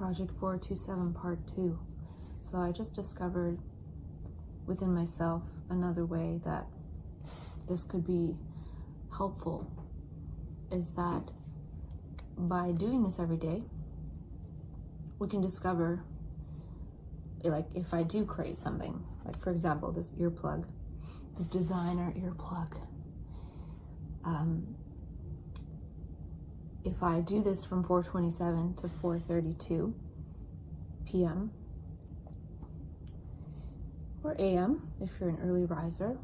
Project 427 Part 2. So I just discovered within myself another way that this could be helpful, is that by doing this every day, we can discover, like, if I do create something, like for example, this earplug, this designer earplug. If I do this from 4:27 to 4:32 p.m. or a.m. if you're an early riser,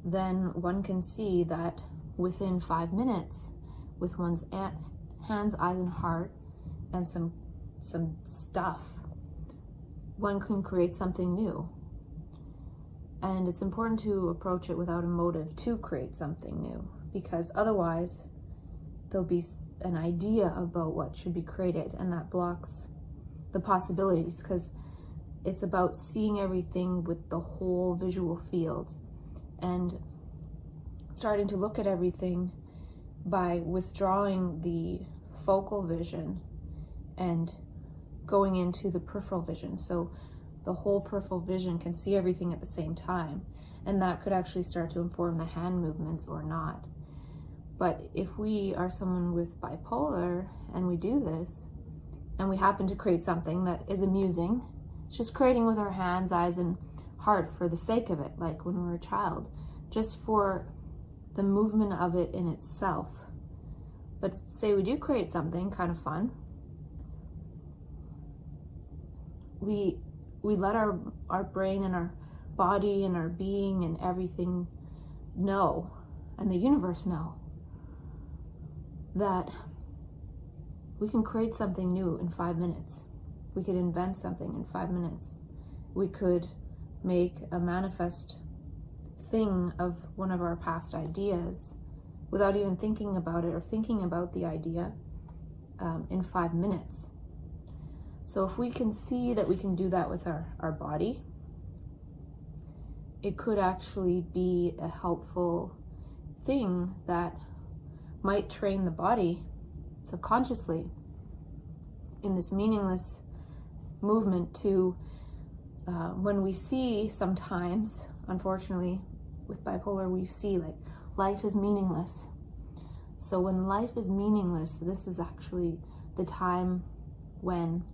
then one can see that within 5 minutes, with one's hands, eyes, and heart, and some stuff, one can create something new. And it's important to approach it without a motive to create something new, because otherwise there'll be an idea about what should be created, and that blocks the possibilities, because it's about seeing everything with the whole visual field and starting to look at everything by withdrawing the focal vision and going into the peripheral vision. So the whole peripheral vision can see everything at the same time, and that could actually start to inform the hand movements or not. But if we are someone with bipolar and we do this, and we happen to create something that is amusing, just creating with our hands, eyes, and heart for the sake of it, like when we were a child, just for the movement of it in itself. But say we do create something kind of fun, we let our brain and our body and our being and everything know, and the universe know, that we can create something new in 5 minutes. We could invent something in 5 minutes. We could make a manifest thing of one of our past ideas without even thinking about it or thinking about the idea in 5 minutes. So if we can see that we can do that with our body, it could actually be a helpful thing that might train the body subconsciously in this meaningless movement to, when we see sometimes, unfortunately, with bipolar, we see like life is meaningless. So when life is meaningless, this is actually the time when,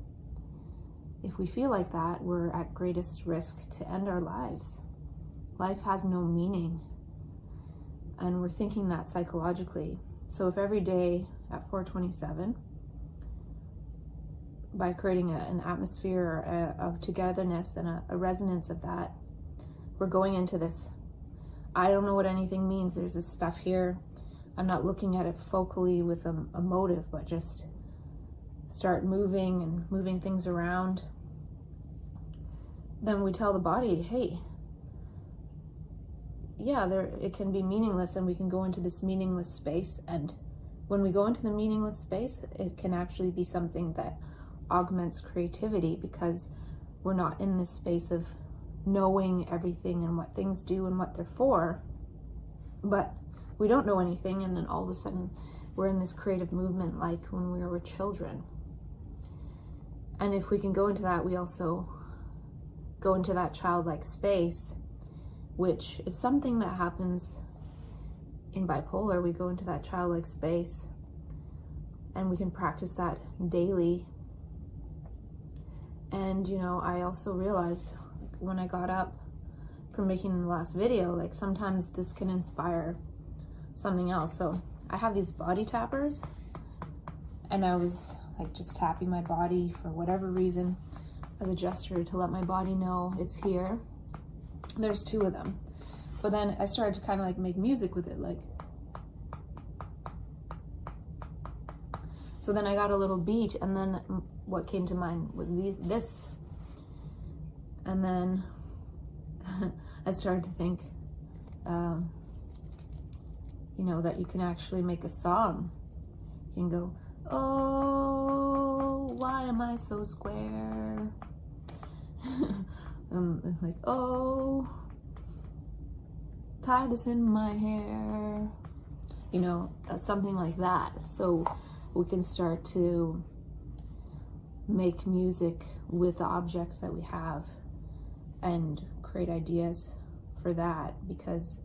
if we feel like that, we're at greatest risk to end our lives. Life has no meaning, and we're thinking that psychologically. So if every day at 4:27, by creating an atmosphere of togetherness and a resonance of that, we're going into this, I don't know what anything means, there's this stuff here, I'm not looking at it focally with a motive, but just start moving and moving things around. Then we tell the body, hey, yeah, it can be meaningless, and we can go into this meaningless space. And when we go into the meaningless space, it can actually be something that augments creativity, because we're not in this space of knowing everything and what things do and what they're for, but we don't know anything, and then all of a sudden we're in this creative movement like when we were children. And if we can go into that, we also go into that childlike space, which is something that happens in bipolar. We go into that childlike space, and we can practice that daily. And I also realized when I got up from making the last video, like sometimes this can inspire something else. So I have these body tappers, and I was like just tapping my body for whatever reason as a gesture to let my body know it's here. There's 2 of them. But then I started to kind of like make music with it, like. So then I got a little beat, and then what came to mind was this. And then I started to think, that you can actually make a song. You can go, oh, why am I so square? Like, oh, tie this in my hair, something like that. So we can start to make music with the objects that we have and create ideas for that, because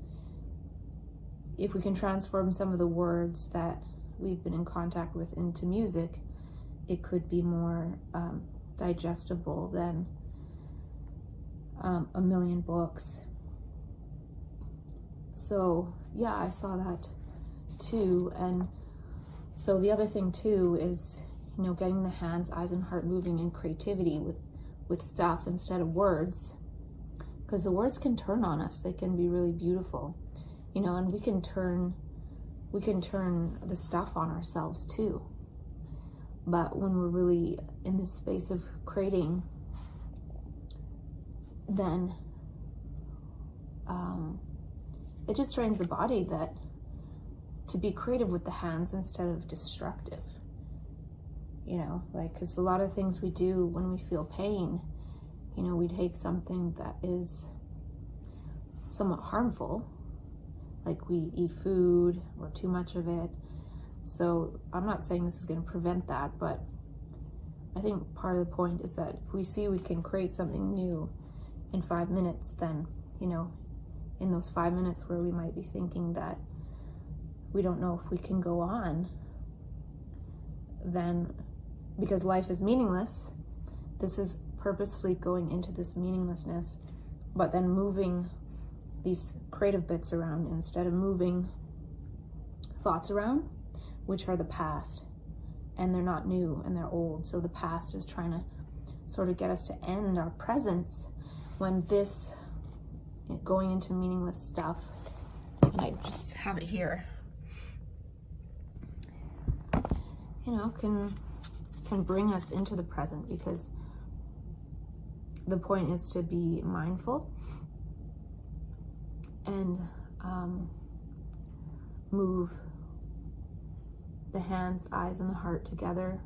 if we can transform some of the words that we've been in contact with into music, it could be more digestible than a million books. So yeah, I saw that too. And so the other thing too is, you know, getting the hands, eyes, and heart moving in creativity with stuff instead of words, because the words can turn on us. They can be really beautiful, you know, and we can turn the stuff on ourselves too. But when we're really in this space of creating, then it just trains the body that to be creative with the hands instead of destructive. You know, like, because a lot of things we do when we feel pain, you know, we take something that is somewhat harmful, like we eat food or too much of it. So I'm not saying this is going to prevent that, but I think part of the point is that if we see we can create something new in 5 minutes, then, you know, in those 5 minutes where we might be thinking that we don't know if we can go on, then, because life is meaningless, this is purposefully going into this meaninglessness, but then moving these creative bits around instead of moving thoughts around, which are the past, and they're not new and they're old. So the past is trying to sort of get us to end our presence, when this going into meaningless stuff, and I just have it here, you know, can bring us into the present, because the point is to be mindful and move the hands, eyes, and the heart together.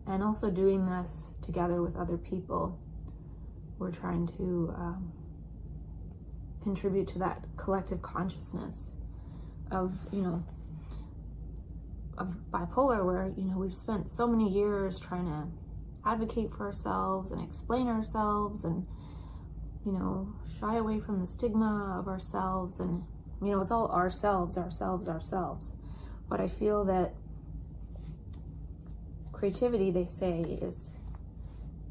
And also doing this together with other people. We're trying to contribute to that collective consciousness of, you know, of bipolar, where, you know, we've spent so many years trying to advocate for ourselves and explain ourselves and, you know, shy away from the stigma of ourselves, and, you know, it's all ourselves. But I feel that creativity, they say, is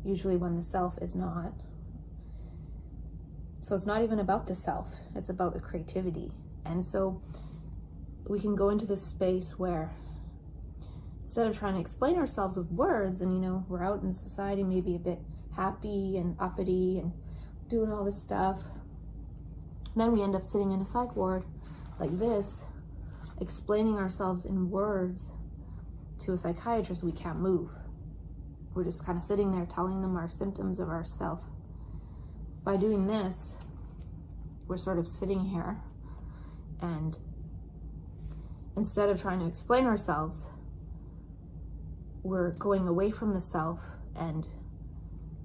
usually when the self is not. So it's not even about the self, it's about the creativity. And so we can go into this space where instead of trying to explain ourselves with words, and, you know, we're out in society maybe a bit happy and uppity and doing all this stuff, then we end up sitting in a psych ward like this, explaining ourselves in words to a psychiatrist. We can't move. We're just kind of sitting there telling them our symptoms of ourself. By doing this, we're sort of sitting here, and instead of trying to explain ourselves, we're going away from the self and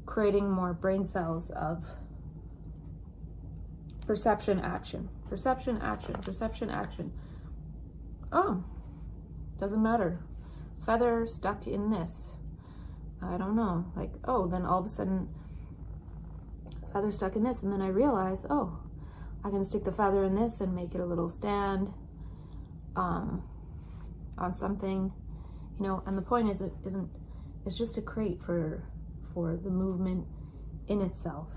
creating more brain cells of perception, action, perception, action, perception, action. Oh, doesn't matter. Feather stuck in this. I don't know. Like, oh, then all of a sudden, feather stuck in this. And then I realized, oh, I can stick the feather in this and make it a little stand on something, you know. And the point is, it's just to create for the movement in itself.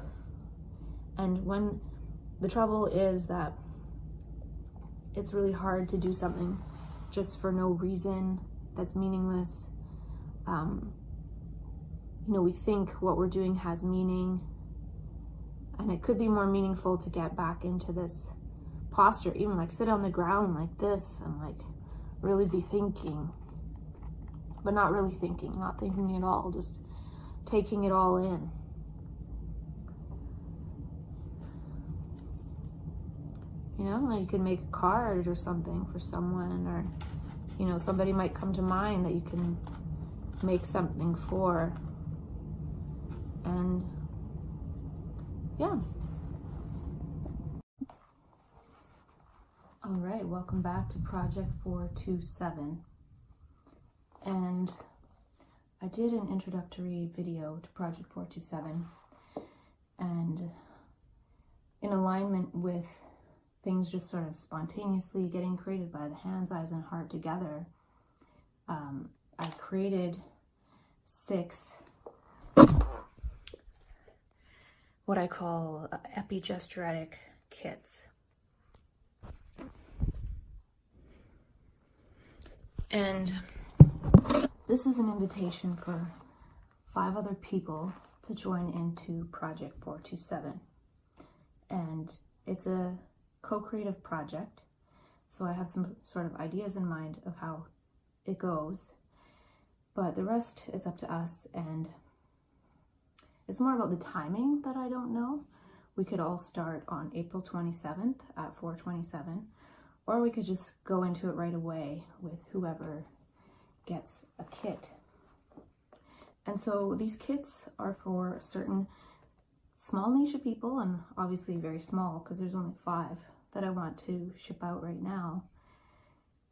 And when the trouble is that it's really hard to do something just for no reason that's meaningless. You know, we think what we're doing has meaning, and it could be more meaningful to get back into this posture, even like sit on the ground like this and like really be thinking, but not really thinking, not thinking at all, just taking it all in. You know, like you can make a card or something for someone, or, you know, somebody might come to mind that you can make something for. And yeah. All right, welcome back to Project 427. And I did an introductory video to Project 427, and in alignment with things just sort of spontaneously getting created by the hands, eyes, and heart together, I created 6 what I call epigesturetic kits. And this is an invitation for 5 other people to join into Project 427. And it's a co-creative project, so I have some sort of ideas in mind of how it goes, but the rest is up to us, and it's more about the timing that I don't know. We could all start on April 27th at 427, or we could just go into it right away with whoever gets a kit. And so these kits are for certain small niche of people, and obviously very small because there's only 5 that I want to ship out right now.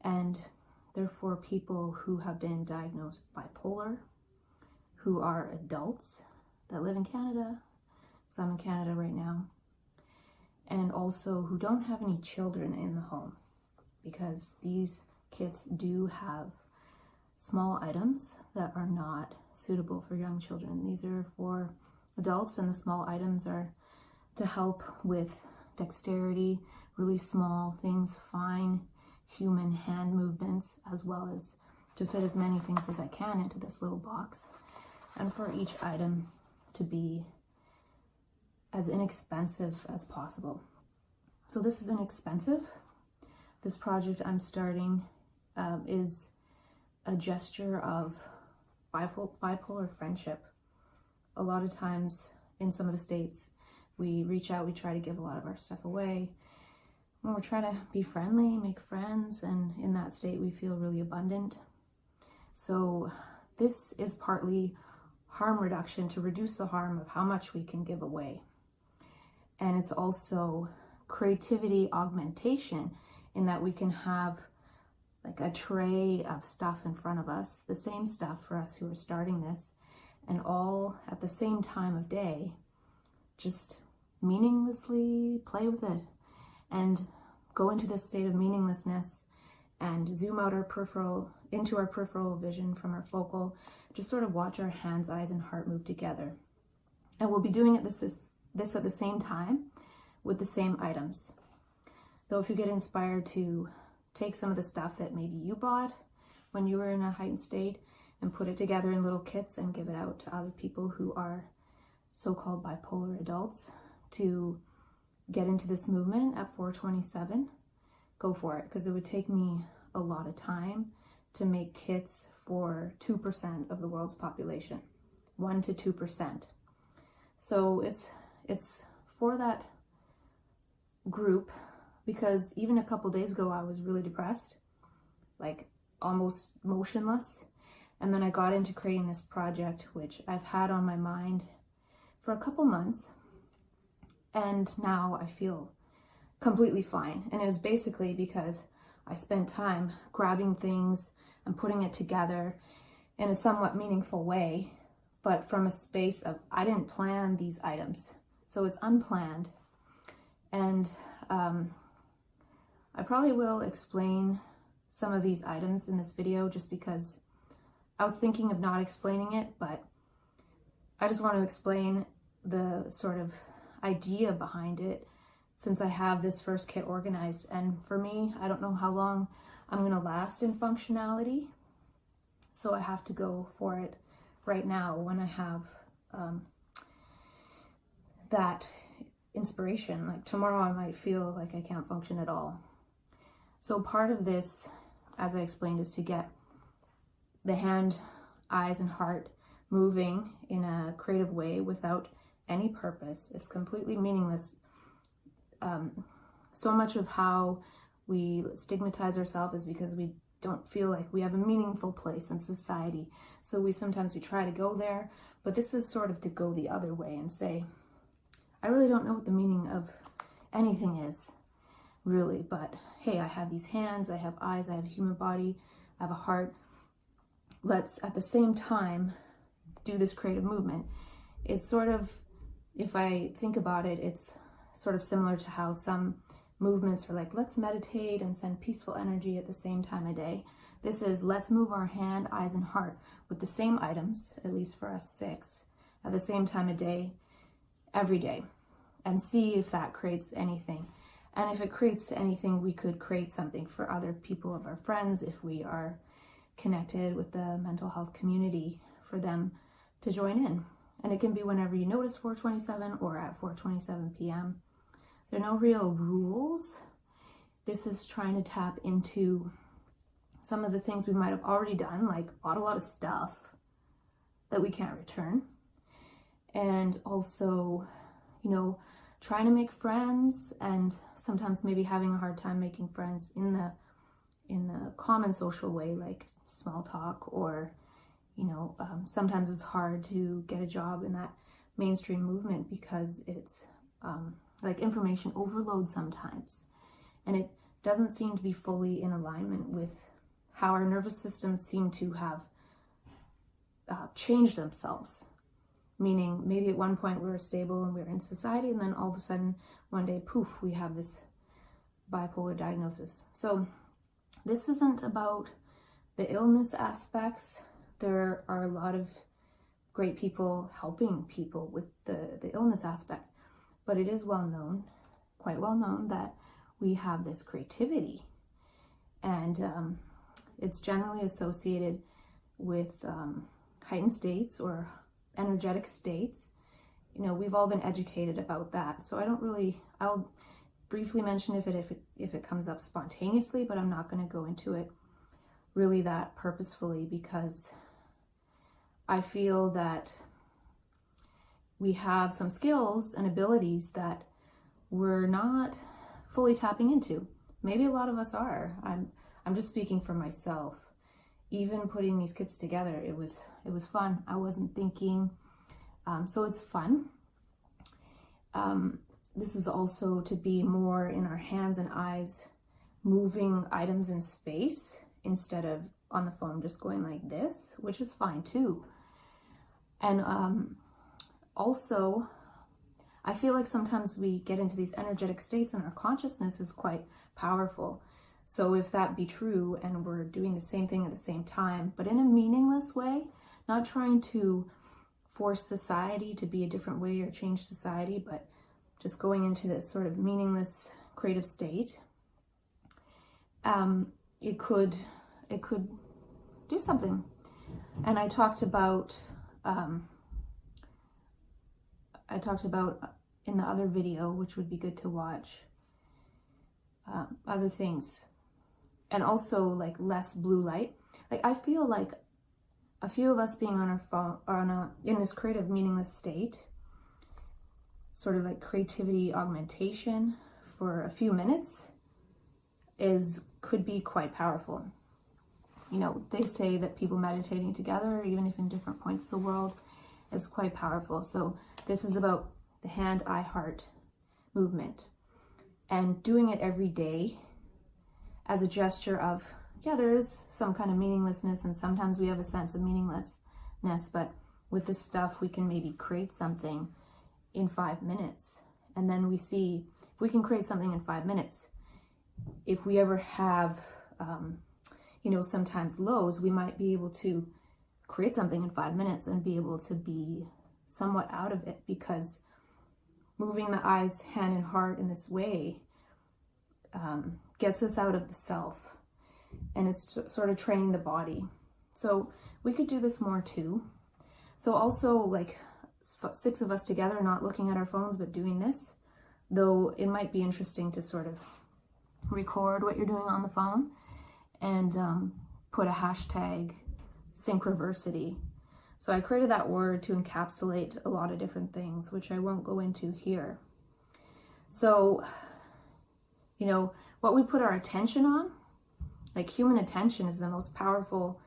And they're for people who have been diagnosed bipolar, who are adults that live in Canada, because I'm in Canada right now, and also who don't have any children in the home, because these kits do have small items that are not suitable for young children. These are for adults, and the small items are to help with dexterity, really small things, fine human hand movements, as well as to fit as many things as I can into this little box, and for each item to be as inexpensive as possible. So this is inexpensive. This project I'm starting is a gesture of bipolar friendship. A lot of times in some of the states, we reach out, we try to give a lot of our stuff away. When we're trying to be friendly, make friends, and in that state we feel really abundant. So this is partly harm reduction, to reduce the harm of how much we can give away. And it's also creativity augmentation, in that we can have like a tray of stuff in front of us, the same stuff for us who are starting this, and all at the same time of day, just meaninglessly play with it and go into this state of meaninglessness and zoom out our peripheral, into our peripheral vision from our focal, just sort of watch our hands, eyes, and heart move together. And we'll be doing it this at the same time with the same items. Though if you get inspired to take some of the stuff that maybe you bought when you were in a heightened state and put it together in little kits and give it out to other people who are so-called bipolar adults to get into this movement at 427, go for it, because it would take me a lot of time to make kits for 2% of the world's population, 1 to 2%. So it's for that group, because even a couple days ago I was really depressed, like almost motionless, and then I got into creating this project, which I've had on my mind for a couple months, and now I feel completely fine. And it was basically because I spent time grabbing things and putting it together in a somewhat meaningful way, but from a space of, I didn't plan these items, so it's unplanned. And I probably will explain some of these items in this video, just because I was thinking of not explaining it, but I just want to explain the sort of idea behind it, since I have this first kit organized. And for me, I don't know how long I'm going to last in functionality, so I have to go for it right now when I have that inspiration. Like tomorrow I might feel like I can't function at all. So part of this, as I explained, is to get the hand, eyes, and heart moving in a creative way without any purpose. It's completely meaningless. So much of how we stigmatize ourselves is because we don't feel like we have a meaningful place in society. So we try to go there, but this is sort of to go the other way and say, I really don't know what the meaning of anything is, really, but hey, I have these hands, I have eyes, I have a human body, I have a heart, let's at the same time do this creative movement. It's sort of, if I think about it, it's sort of similar to how some movements are like, let's meditate and send peaceful energy at the same time a day. This is, let's move our hand, eyes, and heart with the same items, at least for us 6, at the same time a day, every day, and see if that creates anything. And if it creates anything, we could create something for other people of our friends if we are connected with the mental health community, for them to join in. And it can be whenever you notice 4:27 or at 4:27 p.m. There are no real rules. This is trying to tap into some of the things we might have already done, like bought a lot of stuff that we can't return. And also, you know, trying to make friends, and sometimes maybe having a hard time making friends in the common social way, like small talk, or, you know, sometimes it's hard to get a job in that mainstream movement because it's like information overload sometimes, and it doesn't seem to be fully in alignment with how our nervous systems seem to have changed themselves. Meaning, maybe at one point we were stable and we were in society, and then all of a sudden, one day, poof, we have this bipolar diagnosis. So this isn't about the illness aspects. There are a lot of great people helping people with the illness aspect, but it is well known, quite well known, that we have this creativity, and it's generally associated with heightened states or energetic states. You know, we've all been educated about that, so I'll briefly mention if it comes up spontaneously, but I'm not going to go into it really that purposefully, because I feel that we have some skills and abilities that we're not fully tapping into. Maybe a lot of us are. I'm just speaking for myself. Even putting these kits together, it was fun. I wasn't thinking, so it's fun. This is also to be more in our hands and eyes, moving items in space instead of on the phone just going like this, which is fine too. And also, I feel like sometimes we get into these energetic states and our consciousness is quite powerful. So if that be true and we're doing the same thing at the same time, but in a meaningless way, not trying to force society to be a different way or change society, but just going into this sort of meaningless creative state, it could do something. And I talked about in the other video, which would be good to watch, other things. And also like less blue light. Like I feel like a few of us being on our phone or in this creative meaningless state, sort of like creativity augmentation for a few minutes, could be quite powerful. You know, they say that people meditating together, even if in different points of the world, is quite powerful. So this is about the hand, eye, heart movement, and doing it every day as a gesture of, yeah, there is some kind of meaninglessness, and sometimes we have a sense of meaninglessness, but with this stuff, we can maybe create something in 5 minutes. And then we see if we can create something in 5 minutes. If we ever have, you know, sometimes lows, we might be able to create something in 5 minutes and be able to be somewhat out of it, because moving the eyes, hand, and heart in this way gets us out of the self, and it's sort of training the body. So we could do this more too. So also, like 6 of us together, not looking at our phones, but doing this, though it might be interesting to sort of record what you're doing on the phone and put a hashtag synchroversity. So I created that word to encapsulate a lot of different things, which I won't go into here. So, you know, what we put our attention on, like human attention is the most powerful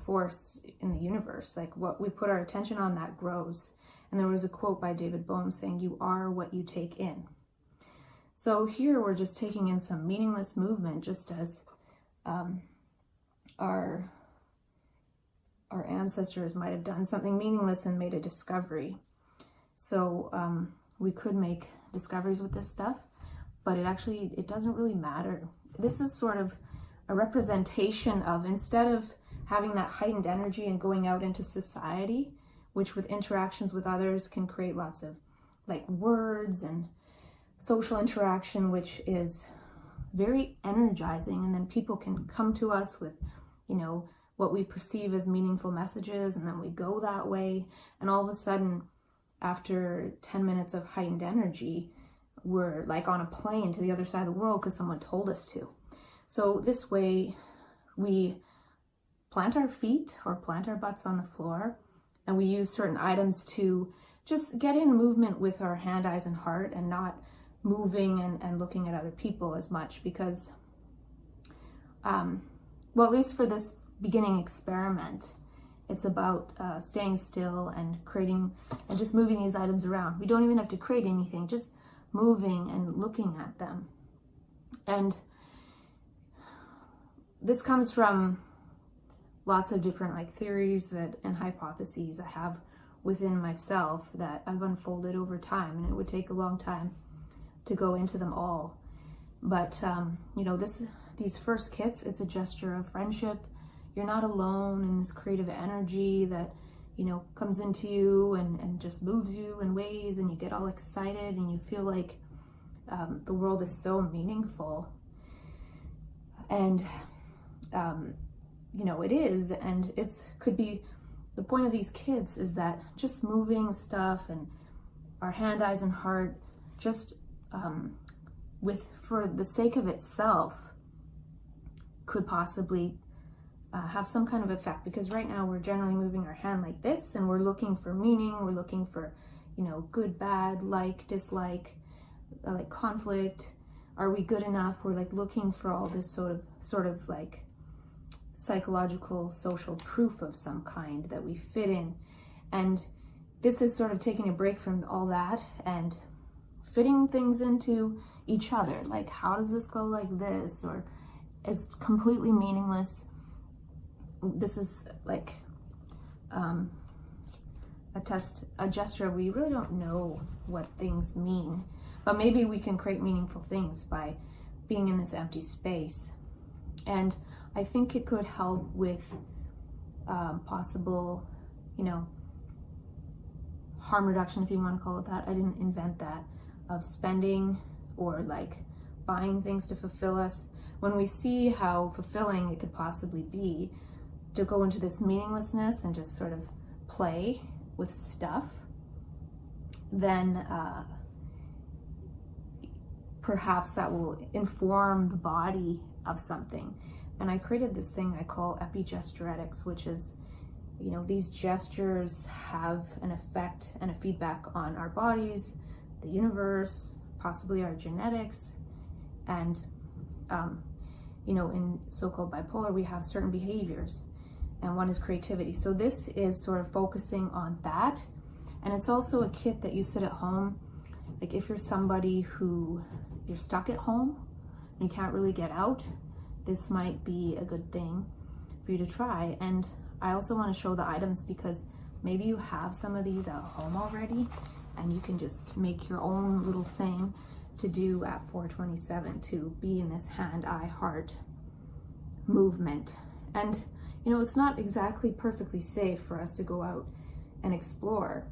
force in the universe. Like what we put our attention on, that grows. And there was a quote by David Bohm saying, "You are what you take in." So here we're just taking in some meaningless movement, just as our our ancestors might have done something meaningless and made a discovery. So we could make discoveries with this stuff, but it doesn't really matter. This is sort of a representation of, instead of having that heightened energy and going out into society, which with interactions with others can create lots of like words and social interaction, which is very energizing. And then people can come to us with, you know, what we perceive as meaningful messages, and then we go that way. And all of a sudden, after 10 minutes of heightened energy, we're like on a plane to the other side of the world because someone told us to. So this way we plant our feet or plant our butts on the floor, and we use certain items to just get in movement with our hand, eyes, and heart, and not moving and looking at other people as much, because, well, at least for this beginning experiment, it's about staying still and creating and just moving these items around. We don't even have to create anything, just moving and looking at them. And this comes from lots of different like theories and hypotheses I have within myself that I've unfolded over time, and it would take a long time to go into them all. But you know, these first kits, it's a gesture of friendship. You're not alone in this creative energy that, you know, comes into you and just moves you in ways, and you get all excited and you feel like the world is so meaningful. And you know, it is, and could be the point of these kits is that just moving stuff and our hand, eyes, and heart, just for the sake of itself, could possibly have some kind of effect. Because right now we're generally moving our hand like this, and we're looking for meaning, we're looking for, you know, good, bad, like, dislike, like conflict. Are we good enough? We're like looking for all this sort of like psychological, social proof of some kind that we fit in. And this is sort of taking a break from all that and fitting things into each other. Like, how does this go like this? Or it's completely meaningless. This is like a gesture of, we really don't know what things mean, but maybe we can create meaningful things by being in this empty space. And I think it could help with possible, you know, harm reduction, if you want to call it that. I didn't invent that, of spending or like buying things to fulfill us. When we see how fulfilling it could possibly be to go into this meaninglessness and just sort of play with stuff, then perhaps that will inform the body of something. And I created this thing I call epigesturetics, which is, you know, these gestures have an effect and a feedback on our bodies, the universe, possibly our genetics. And, you know, in so-called bipolar, we have certain behaviors, and one is creativity. So this is sort of focusing on that. And it's also a kit that you sit at home. Like if you're somebody who, you're stuck at home and you can't really get out, this might be a good thing for you to try. And I also want to show the items because maybe you have some of these at home already, and you can just make your own little thing to do at 427 to be in this hand, eye, heart movement. And, you know, it's not exactly perfectly safe for us to go out and explore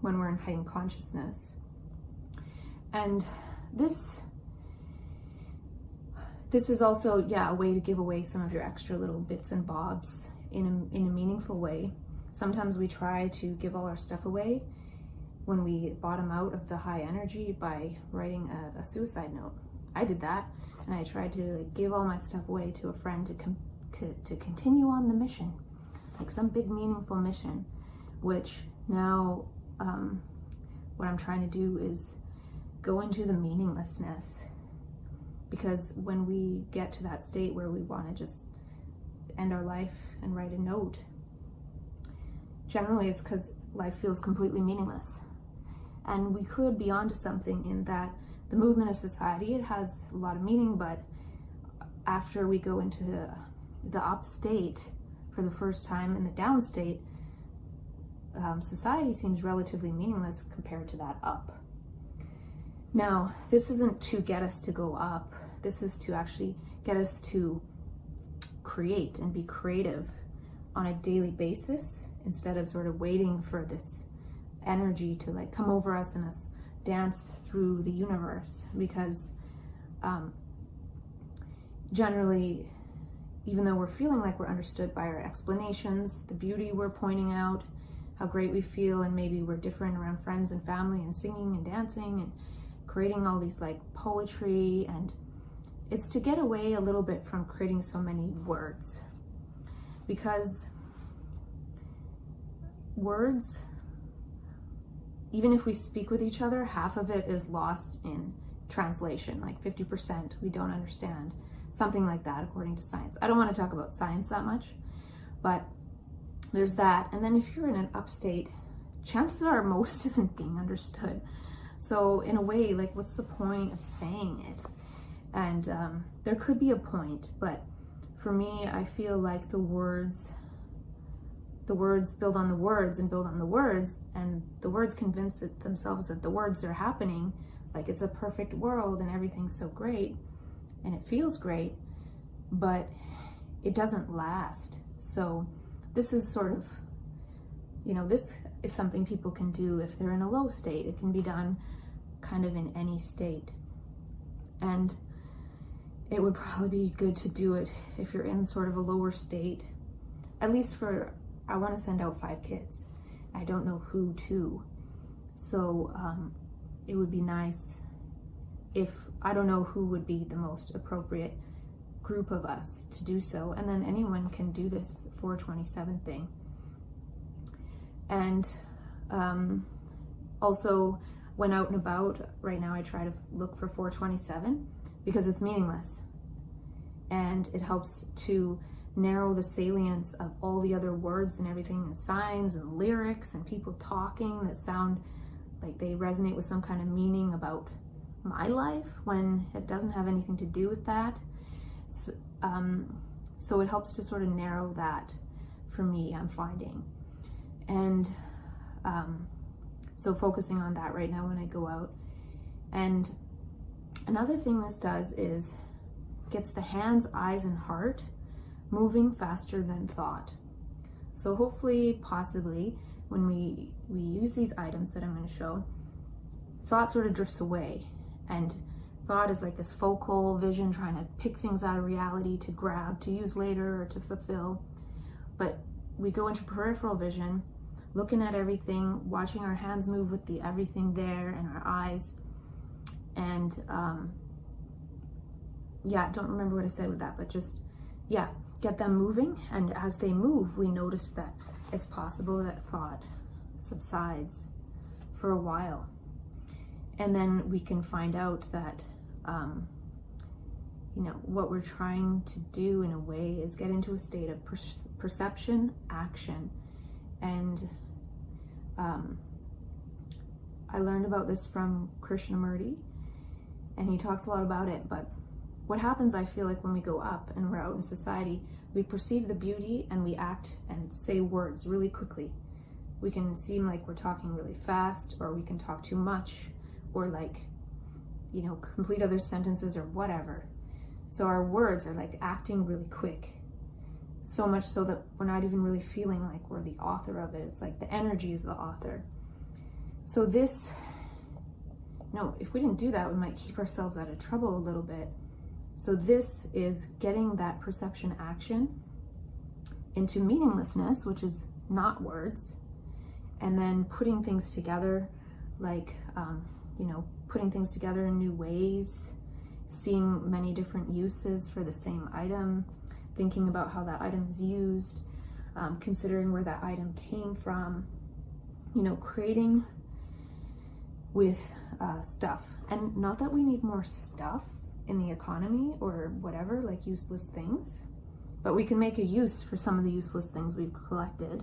when we're in heightened consciousness. And this is also, yeah, a way to give away some of your extra little bits and bobs in a meaningful way. Sometimes we try to give all our stuff away when we bottom out of the high energy by writing a suicide note. I did that, and I tried to like give all my stuff away to a friend to continue on the mission, like some big meaningful mission, which now what I'm trying to do is go into the meaninglessness. Because when we get to that state where we want to just end our life and write a note, generally it's because life feels completely meaningless. And we could be onto something in that the movement of society, it has a lot of meaning, but after we go into the up state, for the first time in the down state, society seems relatively meaningless compared to that up. Now, this isn't to get us to go up. This is to actually get us to create and be creative on a daily basis instead of sort of waiting for this energy to like come over us and us dance through the universe. Because generally, even though we're feeling like we're understood by our explanations, the beauty we're pointing out, how great we feel, and maybe we're different around friends and family and singing and dancing and creating all these like poetry, and it's to get away a little bit from creating so many words. Because words, even if we speak with each other, half of it is lost in translation, like 50% we don't understand, something like that according to science. I don't want to talk about science that much, but there's that. And then if you're in an upstate, chances are most isn't being understood. So in a way, like, what's the point of saying it? And there could be a point, but for me, I feel like the words build on the words and build on the words, and the words convince themselves that the words are happening, like it's a perfect world and everything's so great, and it feels great, but it doesn't last. So this is sort of, this is something people can do if they're in a low state. It can be done kind of in any state. And it would probably be good to do it if you're in sort of a lower state, at least I want to send out 5 kids. I don't know who to. So it would be nice if, I don't know who would be the most appropriate group of us to do so. And then anyone can do this 427 thing. And also, when out and about, right now I try to look for 427 because it's meaningless. And it helps to narrow the salience of all the other words and everything, and signs and lyrics and people talking that sound like they resonate with some kind of meaning about my life when it doesn't have anything to do with that. So it helps to sort of narrow that for me, I'm finding. And so focusing on that right now when I go out. And another thing this does is gets the hands, eyes, and heart moving faster than thought. So hopefully, possibly, when we use these items that I'm going to show, thought sort of drifts away. And thought is like this focal vision trying to pick things out of reality to grab, to use later, or to fulfill. But we go into peripheral vision, looking at everything, watching our hands move with the everything there, and our eyes. And don't remember what I said with that, but just, get them moving. And as they move, we notice that it's possible that thought subsides for a while. And then we can find out that, what we're trying to do in a way is get into a state of perception, action. And I learned about this from Krishnamurti, and he talks a lot about it. But what happens, I feel like, when we go up and we're out in society, we perceive the beauty and we act and say words really quickly. We can seem like we're talking really fast, or we can talk too much, or complete other sentences or whatever. So our words are like acting really quick. So much so that we're not even really feeling like we're the author of it. It's like the energy is the author. So this, if we didn't do that, we might keep ourselves out of trouble a little bit. So this is getting that perception action into meaninglessness, which is not words, and then putting things together, like, putting things together in new ways, seeing many different uses for the same item, thinking about how that item is used, considering where that item came from, creating with stuff. And not that we need more stuff in the economy or whatever, like useless things, but we can make a use for some of the useless things we've collected,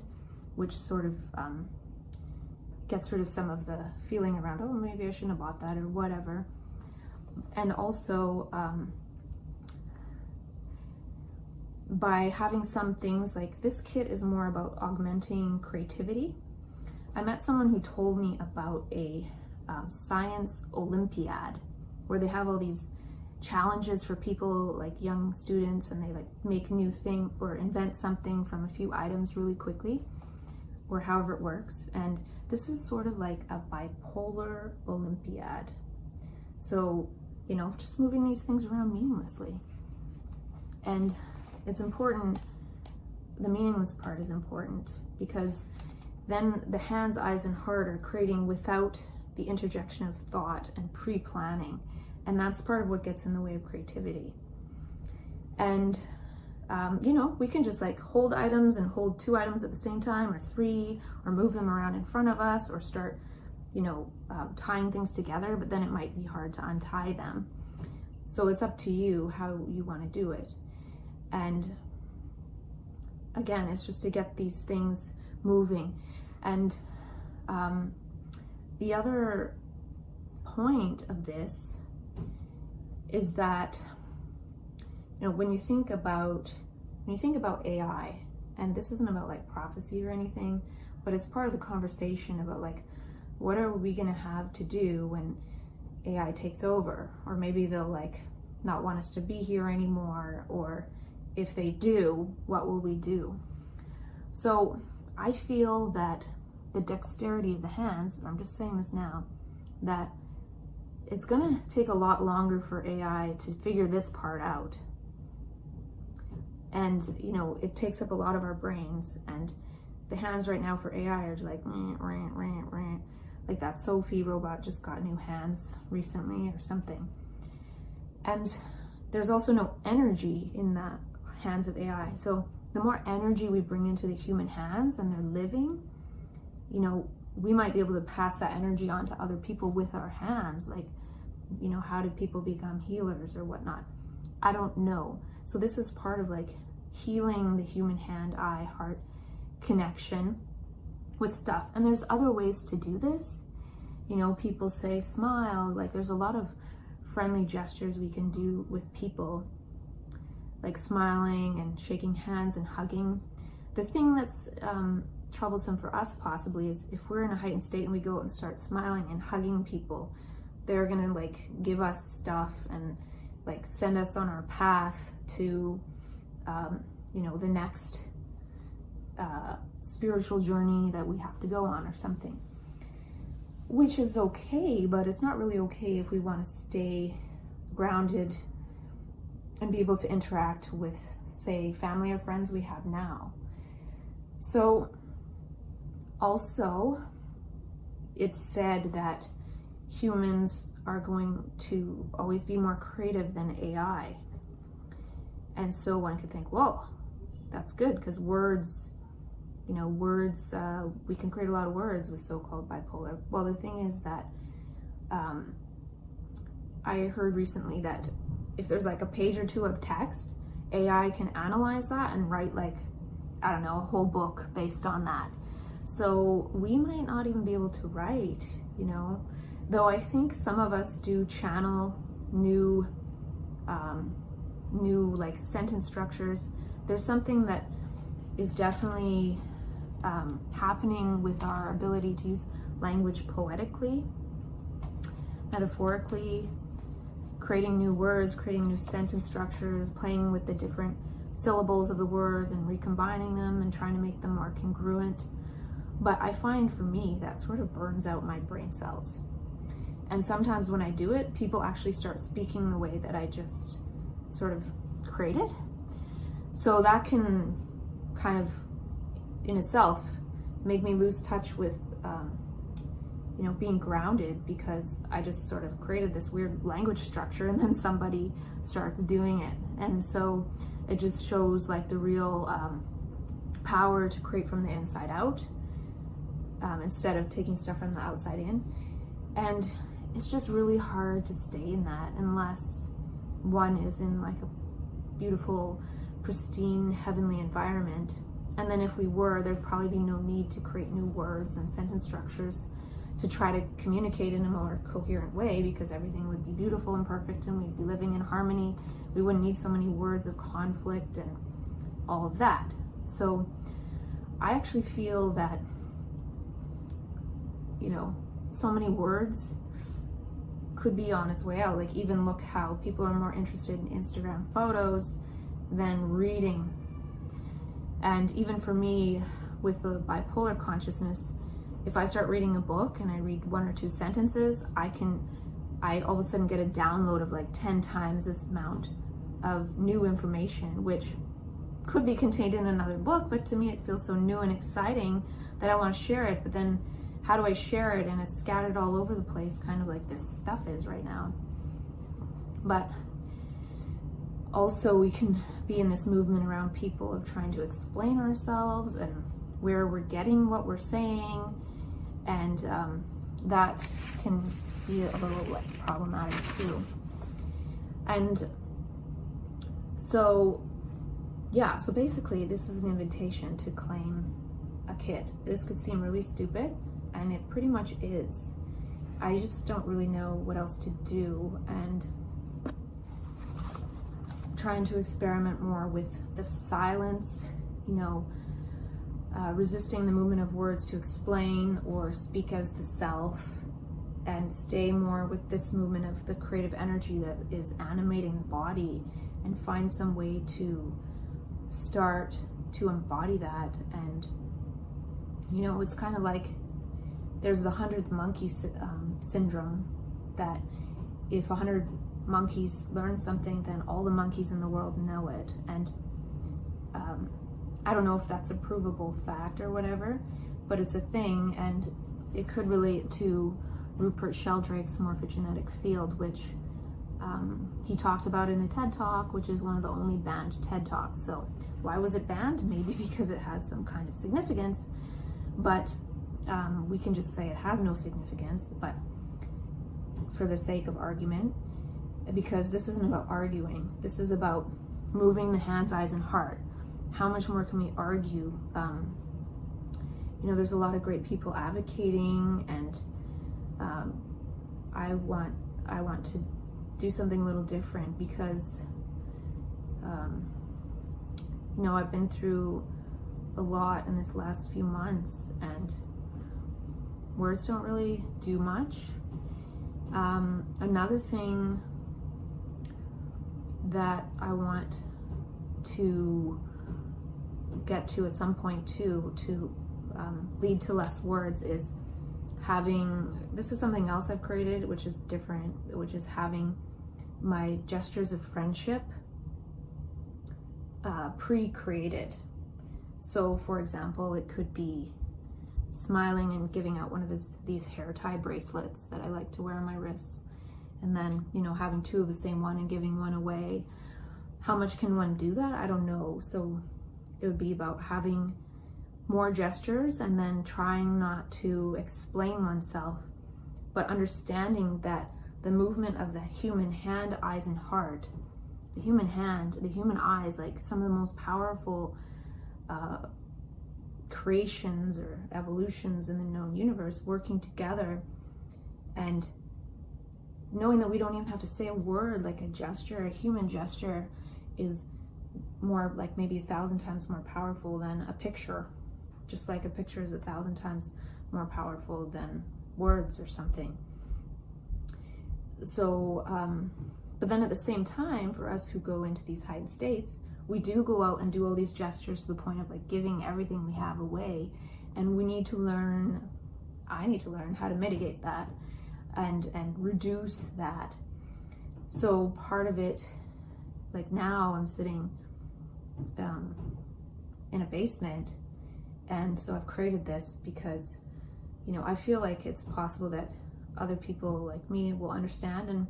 which sort of gets rid of some of the feeling around, oh, maybe I shouldn't have bought that or whatever. And also by having some things like this kit is more about augmenting creativity. I met someone who told me about a science Olympiad where they have all these challenges for people, like young students, and they like make new thing or invent something from a few items really quickly, or however it works. And this is sort of like a bipolar Olympiad. So, you know, just moving these things around meaninglessly. And it's important, the meaningless part is important, because then the hands, eyes, and heart are creating without the interjection of thought and pre-planning. And that's part of what gets in the way of creativity. And, you know, we can just like hold items and hold 2 items at the same time, or 3, or move them around in front of us, or start, you know, tying things together, but then it might be hard to untie them. So it's up to you how you want to do it. And again, it's just to get these things moving. And the other point of this is that, you know, when you think about AI, and this isn't about like prophecy or anything, but it's part of the conversation about like, what are we gonna have to do when AI takes over? Or maybe they'll like not want us to be here anymore, or if they do, what will we do? So I feel that the dexterity of the hands, I'm just saying this now, that it's gonna take a lot longer for AI to figure this part out. And, you know, it takes up a lot of our brains, and the hands right now for AI are like, like that Sophie robot just got new hands recently or something. And there's also no energy in the hands of AI. So the more energy we bring into the human hands and they're living, you know, we might be able to pass that energy on to other people with our hands. Like, you know, how did people become healers or whatnot? I don't know. So this is part of like healing the human hand, eye, heart connection with stuff. And there's other ways to do this. You know, people say smile, like there's a lot of friendly gestures we can do with people, like smiling and shaking hands and hugging. The thing that's troublesome for us possibly is if we're in a heightened state and we go out and start smiling and hugging people, they're gonna like give us stuff and like send us on our path to you know, the next spiritual journey that we have to go on or something, which is okay, but it's not really okay if we want to stay grounded and be able to interact with, say, family or friends we have now. So also, it's said that humans are going to always be more creative than AI. And so one could think, whoa, that's good, because words, you know, we can create a lot of words with so-called bipolar. Well, the thing is that I heard recently that if there's like a page or 2 of text, AI can analyze that and write like, I don't know, a whole book based on that. So we might not even be able to write, you know, though I think some of us do channel new like sentence structures. There's something that is definitely happening with our ability to use language poetically, metaphorically, creating new words, creating new sentence structures, playing with the different syllables of the words and recombining them and trying to make them more congruent. But I find for me that sort of burns out my brain cells. And sometimes when I do it, people actually start speaking the way that I just sort of created. So that can kind of in itself make me lose touch with you know, being grounded, because I just sort of created this weird language structure and then somebody starts doing it. And so it just shows like the real power to create from the inside out instead of taking stuff from the outside in. And it's just really hard to stay in that unless one is in like a beautiful, pristine, heavenly environment. And then if we were, there'd probably be no need to create new words and sentence structures to try to communicate in a more coherent way, because everything would be beautiful and perfect and we'd be living in harmony. We wouldn't need so many words of conflict and, all of that. So I actually feel that, you know, so many words could be on its way out. Like, even look how people are more interested in Instagram photos than reading. And even for me, with the bipolar consciousness, if I start reading a book and I read 1 or 2 sentences, I all of a sudden get a download of like 10 times this amount of new information, which could be contained in another book, but to me it feels so new and exciting that I want to share it. But then how do I share it? And it's scattered all over the place, kind of like this stuff is right now. But also we can be in this movement around people of trying to explain ourselves and where we're getting what we're saying, and that can be a little like problematic too. And so yeah, so basically this is an invitation to claim a kit. This could seem really stupid, and it pretty much is. I just don't really know what else to do, and trying to experiment more with the silence, you know, resisting the movement of words to explain or speak as the self, and stay more with this movement of the creative energy that is animating the body, and find some way to start to embody that. And, you know, it's kind of like there's the 100th monkey syndrome, that if 100 monkeys learn something, then all the monkeys in the world know it. And I don't know if that's a provable fact or whatever, but it's a thing, and it could relate to Rupert Sheldrake's morphogenetic field, which he talked about in a TED Talk, which is one of the only banned TED Talks. So why was it banned? Maybe because it has some kind of significance, but we can just say it has no significance, but for the sake of argument, because this isn't about arguing, this is about moving the hands, eyes, and heart. How much more can we argue? You know, there's a lot of great people advocating, and I want to do something a little different, because you know, I've been through a lot in this last few months, and words don't really do much. Another thing that I want to get to at some point too, to lead to less words, is having, this is something else I've created, which is different, which is having my gestures of friendship pre-created. So for example, it could be smiling and giving out one of these hair tie bracelets that I like to wear on my wrists, and then, you know, having 2 of the same one and giving one away. How much can one do that? I don't know. So it would be about having more gestures, and then trying not to explain oneself, but understanding that the movement of the human hand, eyes, and heart, the human hand, the human eyes, like some of the most powerful creations or evolutions in the known universe, working together, and knowing that we don't even have to say a word. Like a gesture, a human gesture, is more like maybe 1,000 times more powerful than a picture, just like a picture is 1,000 times more powerful than words or something. So but then at the same time, for us who go into these heightened states, we do go out and do all these gestures to the point of like giving everything we have away, and we need to learn, I need to learn how to mitigate that and reduce that. So part of it, like now I'm sitting in a basement, and so I've created this because, you know, I feel like it's possible that other people like me will understand, and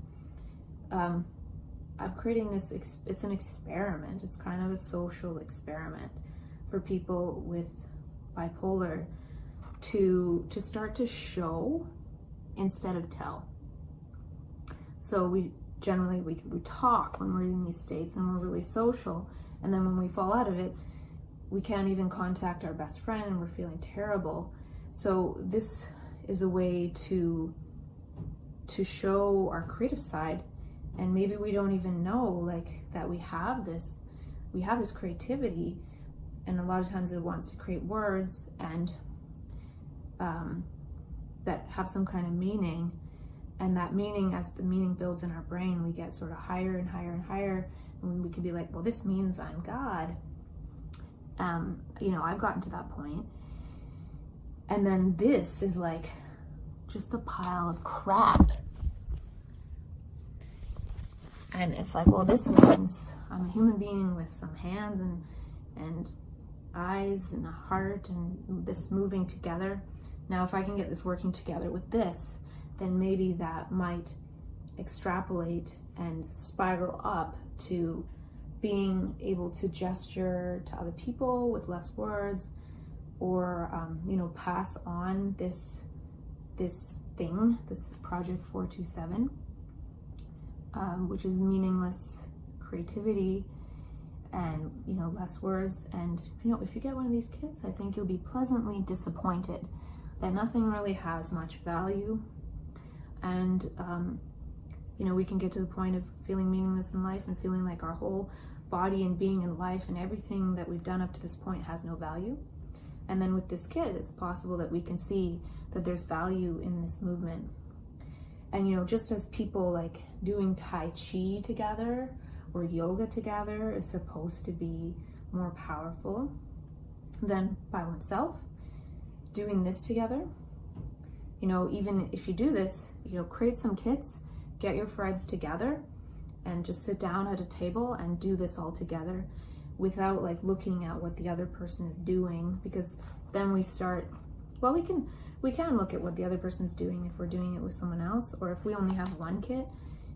I'm creating this, it's an experiment. It's kind of a social experiment for people with bipolar to start to show instead of tell. So we generally, we talk when we're in these states, and we're really social, and then when we fall out of it, we can't even contact our best friend, and we're feeling terrible. So this is a way to show our creative side, and maybe we don't even know like that we have this we have this creativity, and a lot of times it wants to create words and that have some kind of meaning. And that meaning, as the meaning builds in our brain, we get sort of higher and higher and higher. And we could be like, well, this means I'm God. You know, I've gotten to that point. And then this is like just a pile of crap. And it's like, well, this means I'm a human being with some hands and eyes and a heart and this moving together. Now, if I can get this working together with this, then maybe that might extrapolate and spiral up to being able to gesture to other people with less words, or you know, pass on this thing, this project 427, which is meaningless creativity and, you know, less words. And, you know, if you get one of these kids, I think you'll be pleasantly disappointed that nothing really has much value. And you know, we can get to the point of feeling meaningless in life and feeling like our whole body and being in life and everything that we've done up to this point has no value. And then with this kid, it's possible that we can see that there's value in this movement. And, you know, just as people like doing Tai Chi together or yoga together is supposed to be more powerful than by oneself, doing this together, you know, even if you do this, you know, create some kits, get your friends together and just sit down at a table and do this all together without like looking at what the other person is doing, because then we start, well, we can look at what the other person's doing if we're doing it with someone else, or if we only have one kit,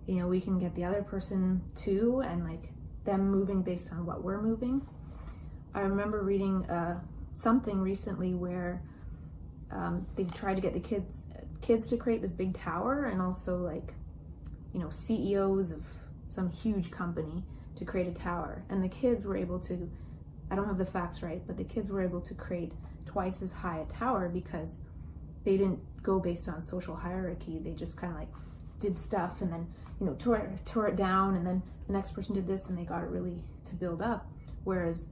you know, we can get the other person too and like them moving based on what we're moving. I remember reading something recently where they tried to get the kids to create this big tower, and also like, you know, CEOs of some huge company to create a tower. And the kids were able to, I don't have the facts right, but the kids were able to create twice as high a tower because they didn't go based on social hierarchy. They just kind of like did stuff and then, you know, tore it down, and then the next person did this and they got it really to build up. Whereas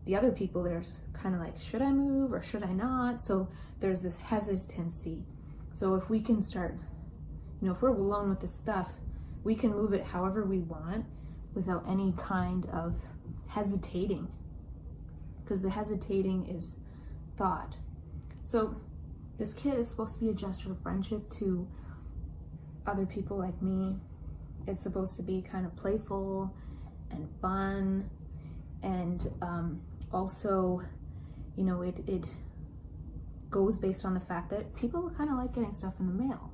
the other people, they're kind of like, should I move or should I not? So there's this hesitancy. So if we can start, you know, if we're alone with this stuff, we can move it however we want without any kind of hesitating, because the hesitating is thought. So this kit is supposed to be a gesture of friendship to other people like me. It's supposed to be kind of playful and fun, and also, you know, it goes based on the fact that people kind of like getting stuff in the mail.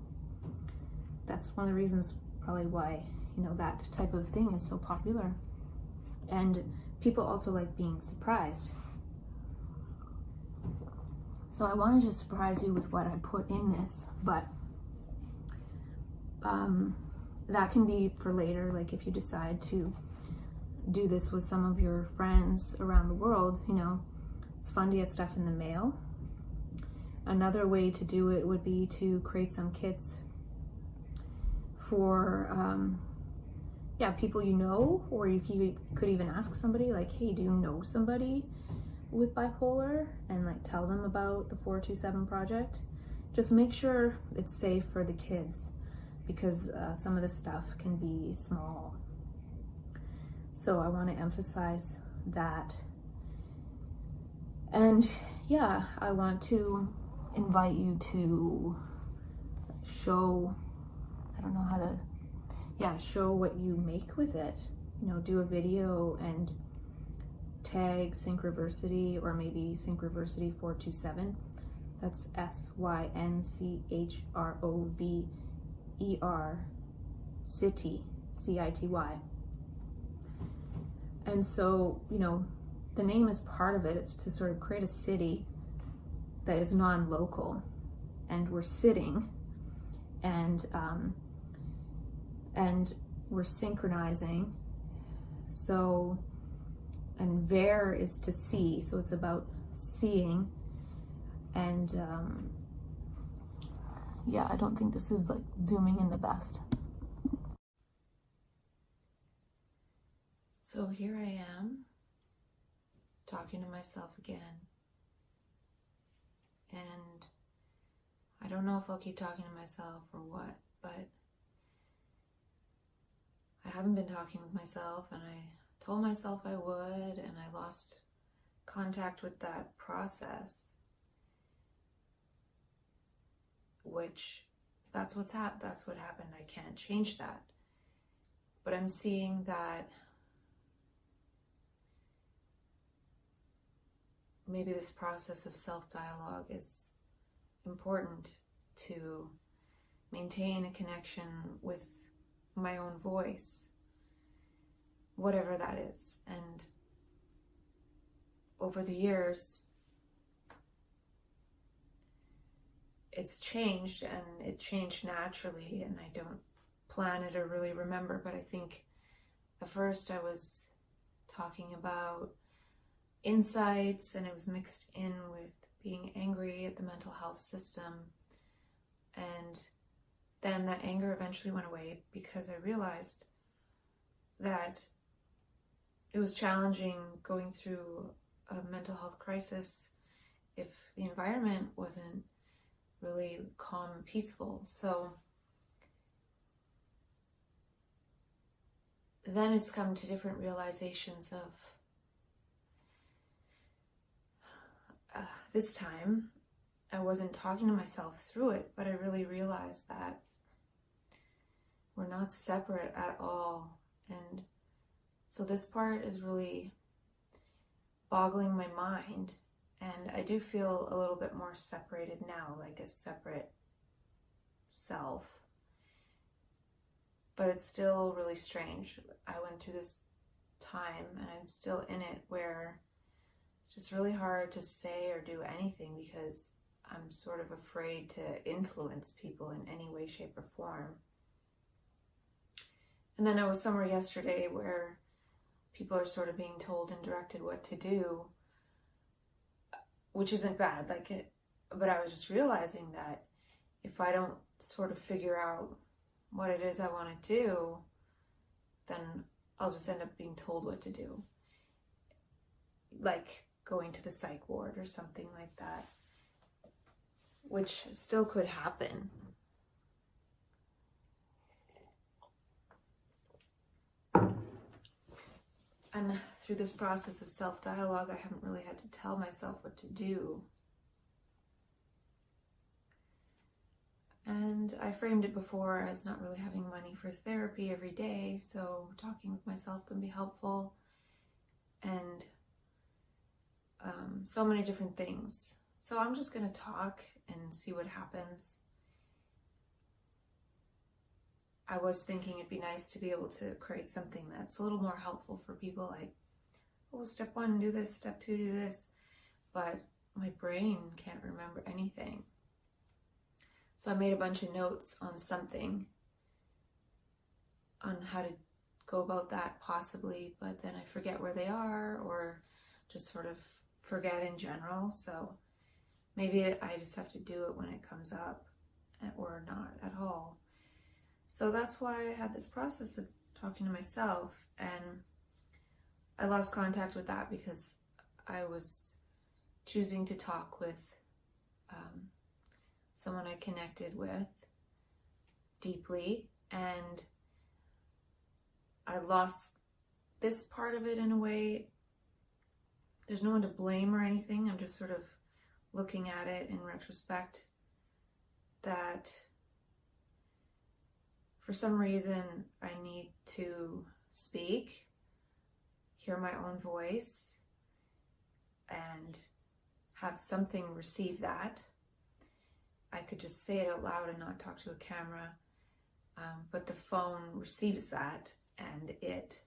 That's one of the reasons probably why, you know, that type of thing is so popular. And people also like being surprised. So I wanted to surprise you with what I put in this, but that can be for later. Like if you decide to do this with some of your friends around the world, you know, it's fun to get stuff in the mail. Another way to do it would be to create some kits for people you know, or you could even ask somebody like, hey, do you know somebody with bipolar, and like tell them about the 427 project. Just make sure it's safe for the kids, because some of this stuff can be small. So I want to emphasize that. And yeah, I want to invite you to show, I don't know how to, show what you make with it. You know, do a video and tag Synchroversity, or maybe Synchroversity 427. That's SYNCHROVER City, CITY. And so, you know, the name is part of it. It's to sort of create a city that is non-local, and we're sitting and we're synchronizing. So, and ver is to see, so it's about seeing. And I don't think this is like zooming in the best. So here I am talking to myself again. And I don't know if I'll keep talking to myself or what, but I haven't been talking with myself, and I told myself I would, and I lost contact with that process, which that's what happened. I can't change that. But I'm seeing that maybe this process of self-dialogue is important to maintain a connection with my own voice, whatever that is. And over the years, it's changed, and it changed naturally, and I don't plan it or really remember, but I think at first I was talking about insights, and it was mixed in with being angry at the mental health system. And then that anger eventually went away because I realized that it was challenging going through a mental health crisis if the environment wasn't really calm and peaceful. So then it's come to different realizations of this time I wasn't talking to myself through it, but I really realized that we're not separate at all. And so this part is really boggling my mind, and I do feel a little bit more separated now, like a separate self. But it's still really strange. I went through this time, and I'm still in it, where it's just really hard to say or do anything because I'm sort of afraid to influence people in any way, shape, or form. And then I was somewhere yesterday where people are sort of being told and directed what to do, which isn't bad, but I was just realizing that if I don't sort of figure out what it is I want to do, then I'll just end up being told what to do. Like going to the psych ward or something like that, which still could happen. And through this process of self-dialogue, I haven't really had to tell myself what to do. And I framed it before as not really having money for therapy every day, so talking with myself can be helpful. And so many different things. So I'm just going to talk and see what happens. I was thinking it'd be nice to be able to create something that's a little more helpful for people, like, oh, step 1, do this, step 2, do this. But my brain can't remember anything. So I made a bunch of notes on something, on how to go about that possibly, but then I forget where they are, or just sort of forget in general. So maybe I just have to do it when it comes up, or not at all. So that's why I had this process of talking to myself, and I lost contact with that because I was choosing to talk with someone I connected with deeply, and I lost this part of it in a way. There's no one to blame or anything. I'm just sort of looking at it in retrospect that for some reason I need to speak, hear my own voice, and have something receive that. I could just say it out loud and not talk to a camera, but the phone receives that, and it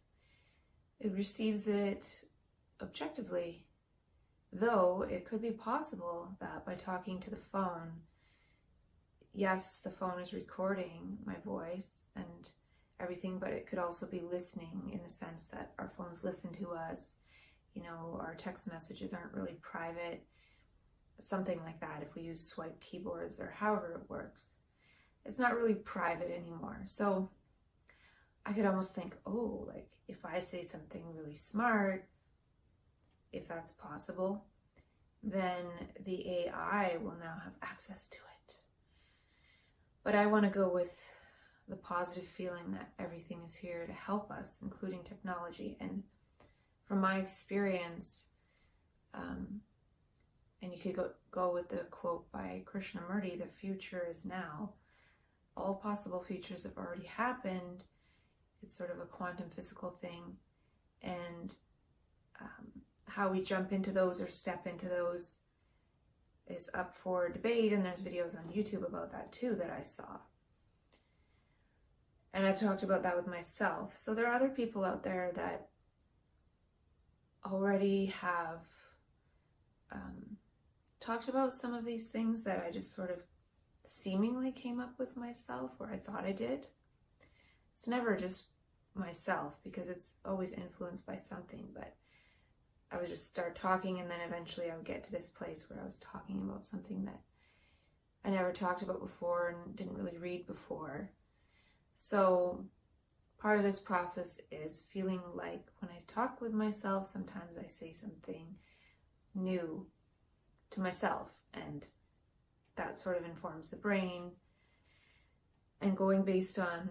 receives it objectively, though it could be possible that by talking to the phone, yes, the phone is recording my voice and everything, but it could also be listening in the sense that our phones listen to us. You know, our text messages aren't really private, something like that, if we use swipe keyboards or however it works. It's not really private anymore. So I could almost think, oh, like if I say something really smart, if that's possible, then the AI will now have access to it. But I want to go with the positive feeling that everything is here to help us, including technology. And from my experience, and you could go with the quote by Krishnamurti, the future is now. All possible futures have already happened. It's sort of a quantum physical thing. And how we jump into those or step into those is up for debate. And there's videos on YouTube about that too that I saw. And I've talked about that with myself. So there are other people out there that already have talked about some of these things that I just sort of seemingly came up with myself, or I thought I did. It's never just myself, because it's always influenced by something, but I would just start talking, and then eventually I would get to this place where I was talking about something that I never talked about before and didn't really read before. So part of this process is feeling like when I talk with myself, sometimes I say something new to myself, and that sort of informs the brain. And going based on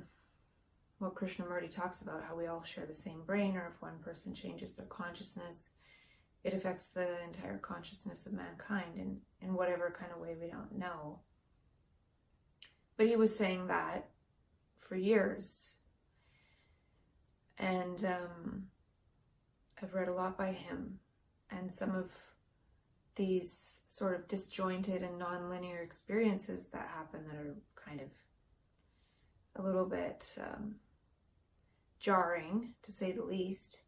what Krishnamurti talks about, how we all share the same brain, or if one person changes their consciousness, it affects the entire consciousness of mankind in whatever kind of way we don't know. But he was saying that for years. And I've read a lot by him, and some of these sort of disjointed and non-linear experiences that happen that are kind of a little bit jarring, to say the least.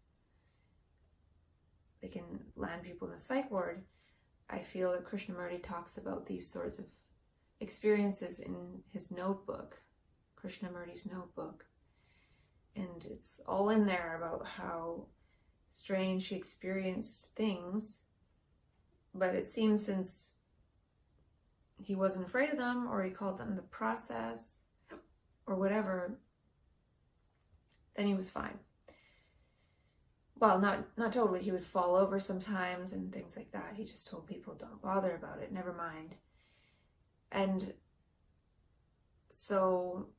They can land people in the psych ward. I feel that Krishnamurti talks about these sorts of experiences in his notebook, Krishnamurti's notebook. And it's all in there about how strange he experienced things. But it seems since he wasn't afraid of them, or he called them the process, or whatever, then he was fine. Well, not totally. He would fall over sometimes and things like that. He just told people, don't bother about it, never mind. And so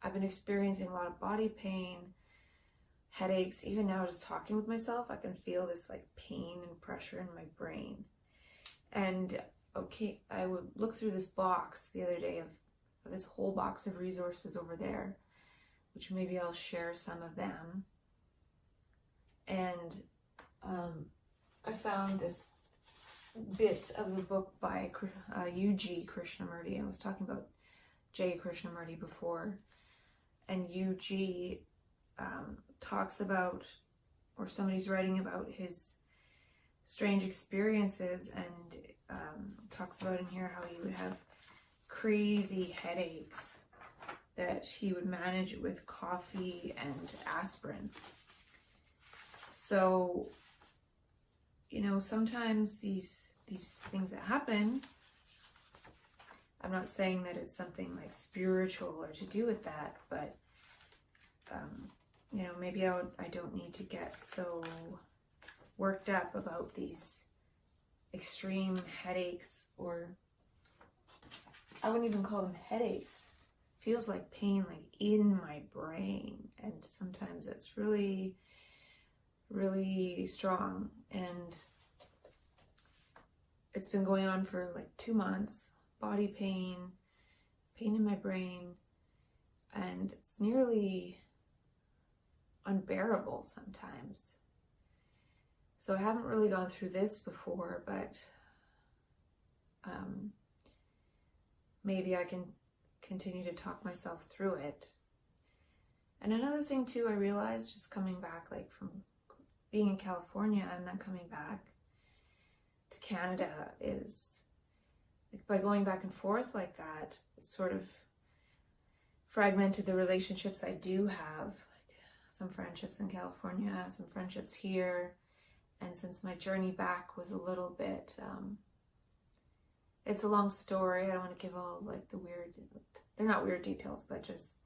I've been experiencing a lot of body pain, headaches. Even now, just talking with myself, I can feel this like pain and pressure in my brain. And okay, I would look through this box the other day of this whole box of resources over there, which maybe I'll share some of them. And I found this bit of the book by U.G. Krishnamurti. I was talking about J. Krishnamurti before. And U.G. talks about, or somebody's writing about his strange experiences, and talks about in here how he would have crazy headaches that he would manage with coffee and aspirin. So, you know, sometimes these things that happen, I'm not saying that it's something like spiritual or to do with that, but you know, maybe I don't need to get so worked up about these extreme headaches, or I wouldn't even call them headaches. Feels like pain, like in my brain, and sometimes it's really, really strong. And it's been going on for like 2 months. Body pain in my brain, and it's nearly unbearable sometimes. So I haven't really gone through this before, but maybe I can continue to talk myself through it. And another thing too, I realized just coming back, like from being in California and then coming back to Canada, is like by going back and forth like that, it's sort of fragmented the relationships I do have. Like some friendships in California, some friendships here. And since my journey back was a little bit, it's a long story. I don't want to give all like the weird, they're not weird details, but just,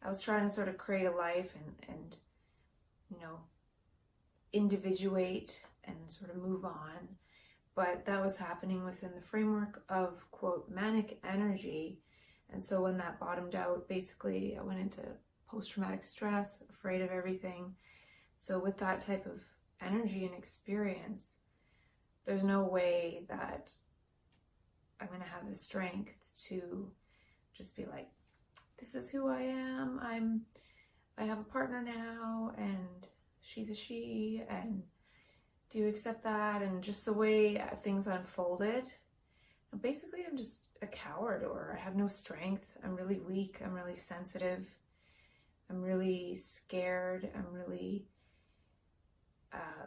I was trying to sort of create a life and you know, individuate and sort of move on. But that was happening within the framework of, quote, manic energy. And so when that bottomed out, basically I went into post-traumatic stress, afraid of everything. So with that type of energy and experience, there's no way that I'm going to have the strength to just be like, this is who I am. I have a partner now, and she's a she, and do you accept that? And just the way things unfolded, basically I'm just a coward, or I have no strength. I'm really weak. I'm really sensitive. I'm really scared. I'm really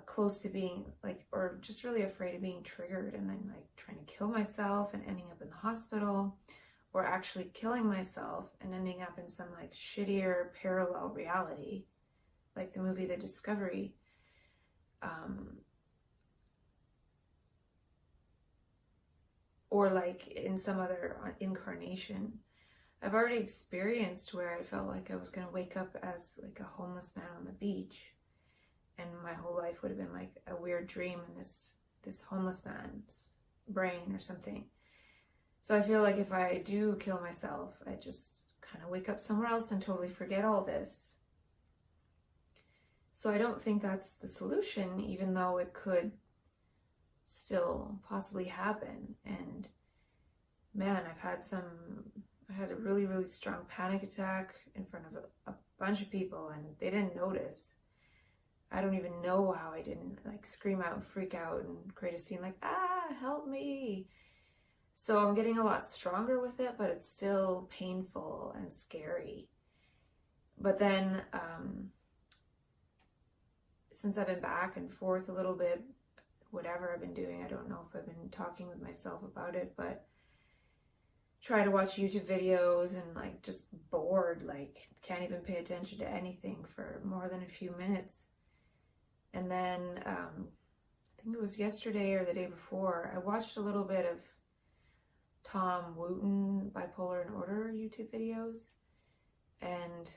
close to being like, or just really afraid of being triggered and then like trying to kill myself and ending up in the hospital, or actually killing myself and ending up in some like shittier parallel reality, like the movie The Discovery. Or like in some other incarnation. I've already experienced where I felt like I was going to wake up as like a homeless man on the beach, and my whole life would have been like a weird dream in this homeless man's brain or something. So I feel like if I do kill myself, I just kind of wake up somewhere else and totally forget all this. So I don't think that's the solution, even though it could still possibly happen. And man, I had a really, really strong panic attack in front of a bunch of people, and they didn't notice. I don't even know how I didn't like scream out and freak out and create a scene like, help me. So I'm getting a lot stronger with it, but it's still painful and scary. But then, since I've been back and forth a little bit, whatever I've been doing, I don't know if I've been talking with myself about it, but try to watch YouTube videos and like just bored, like can't even pay attention to anything for more than a few minutes. And then I think it was yesterday or the day before, I watched a little bit of Tom Wooten Bipolar in Order YouTube videos, and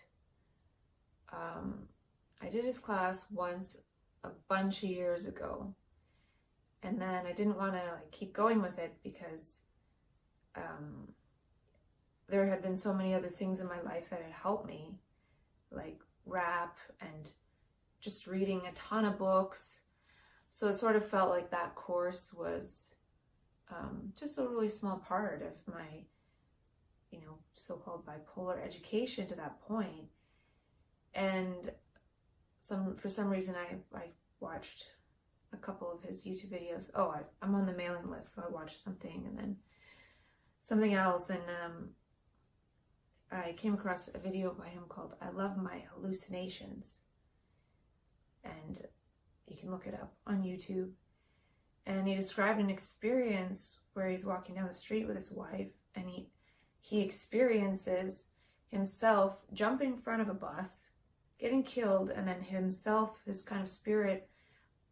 I did his class once a bunch of years ago, and then I didn't want to like keep going with it because there had been so many other things in my life that had helped me, like rap and just reading a ton of books. So it sort of felt like that course was just a really small part of my, so-called bipolar education to that point. And for some reason I watched a couple of his YouTube videos. I'm on the mailing list, so I watched something and then something else, and I came across a video by him called I Love My Hallucinations, and you can look it up on YouTube. And he described an experience where he's walking down the street with his wife, and he experiences himself jumping in front of a bus, getting killed, and then himself, his kind of spirit,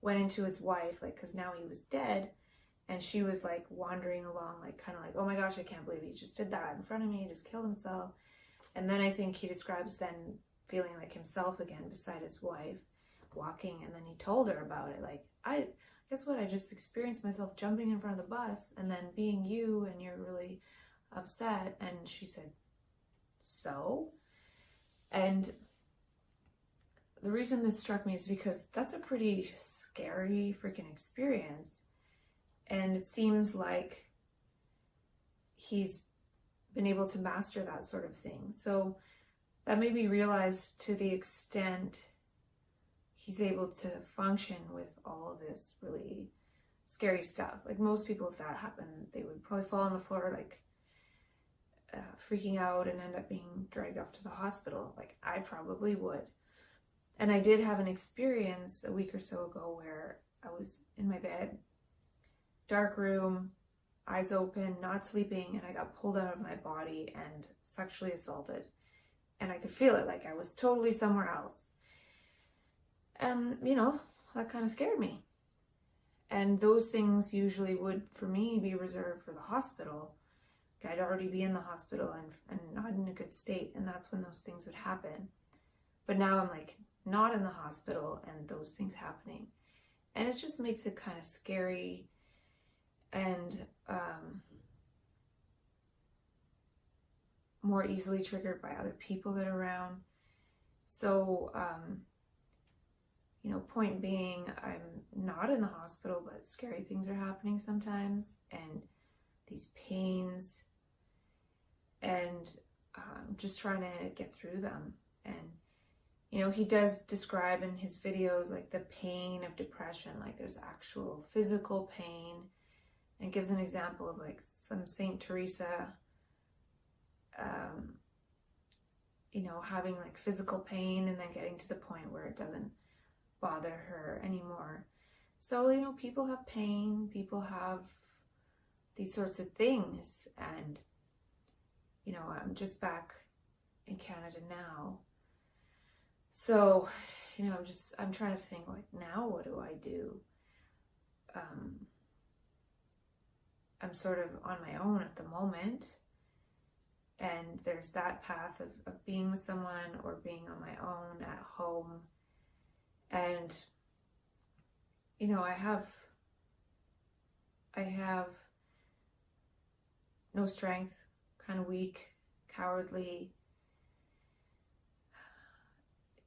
went into his wife, like, because now he was dead, and she was like wandering along, like kind of like, oh my gosh, I can't believe he just did that in front of me, he just killed himself. And then I think he describes then feeling like himself again beside his wife, walking, and then he told her about it, like, guess what, I just experienced myself jumping in front of the bus and then being you, and you're really upset. And she said, so? And the reason this struck me is because that's a pretty scary freaking experience. And it seems like he's been able to master that sort of thing. So that made me realize to the extent he's able to function with all of this really scary stuff. Like most people, if that happened, they would probably fall on the floor, like freaking out and end up being dragged off to the hospital. Like I probably would. And I did have an experience a week or so ago where I was in my bed, dark room, eyes open, not sleeping, and I got pulled out of my body and sexually assaulted. And I could feel it, like I was totally somewhere else. And, that kind of scared me. And those things usually would, for me, be reserved for the hospital. I'd already be in the hospital and not in a good state, and that's when those things would happen. But now I'm like not in the hospital and those things happening. And it just makes it kind of scary and more easily triggered by other people that are around. So, point being, I'm not in the hospital, but scary things are happening sometimes, and these pains, and just trying to get through them. And he does describe in his videos like the pain of depression, like there's actual physical pain, and gives an example of like some Saint Teresa, having like physical pain and then getting to the point where it doesn't bother her anymore. So, people have pain, people have these sorts of things, and, I'm just back in Canada now. So, I'm trying to think like, now what do I do? I'm sort of on my own at the moment. And there's that path of being with someone or being on my own at home. And, I have no strength, kind of weak, cowardly,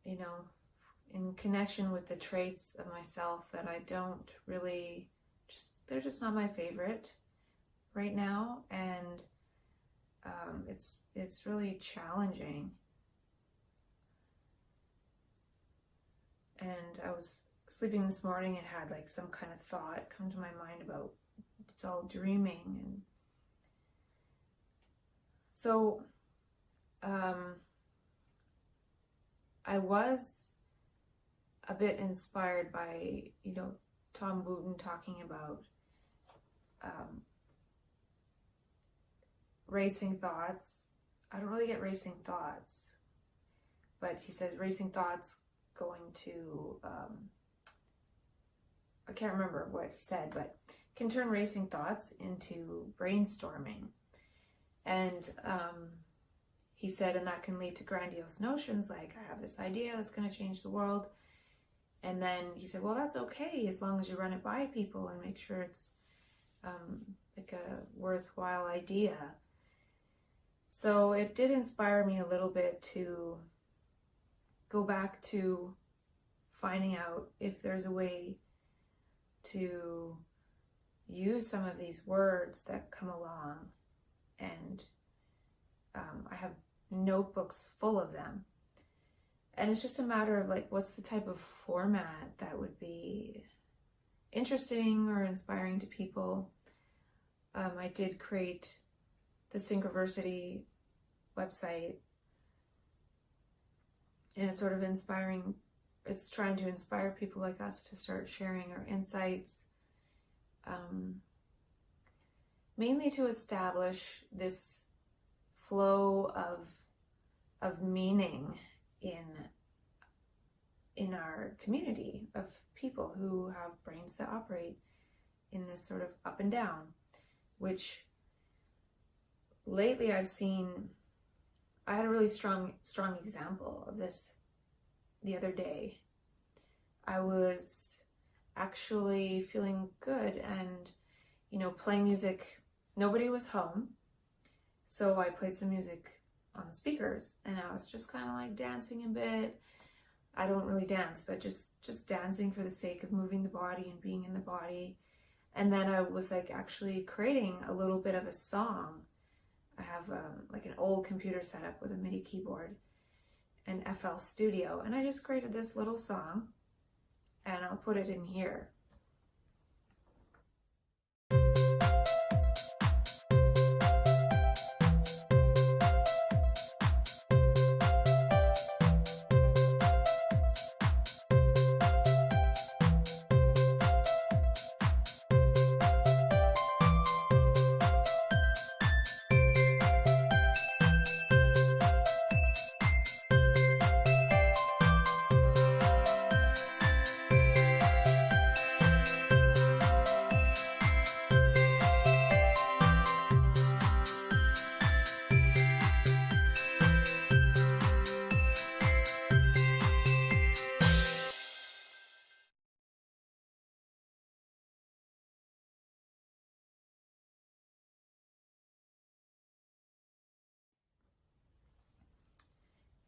in connection with the traits of myself that I don't really, they're just not my favorite right now. And it's really challenging. And I was sleeping this morning and had like some kind of thought come to my mind about it's all dreaming. And so I was a bit inspired by, Tom Wooten talking about racing thoughts. I don't really get racing thoughts, but he says racing thoughts going to, I can't remember what he said, but can turn racing thoughts into brainstorming. And he said, and that can lead to grandiose notions like, I have this idea that's going to change the world. And then he said, well, that's okay as long as you run it by people and make sure it's like a worthwhile idea. So it did inspire me a little bit to go back to finding out if there's a way to use some of these words that come along. And I have notebooks full of them. And it's just a matter of like, what's the type of format that would be interesting or inspiring to people. I did create the Synchroversity website, and it's sort of inspiring. It's trying to inspire people like us to start sharing our insights, mainly to establish this flow of meaning in our community of people who have brains that operate in this sort of up and down, which lately I've seen. I had a really strong example of this the other day. I was actually feeling good and, playing music. Nobody was home, so I played some music on the speakers, and I was just kind of like dancing a bit. I don't really dance, but just dancing for the sake of moving the body and being in the body. And then I was like actually creating a little bit of a song. I have like an old computer setup with a MIDI keyboard and FL Studio, and I just created this little song, and I'll put it in here.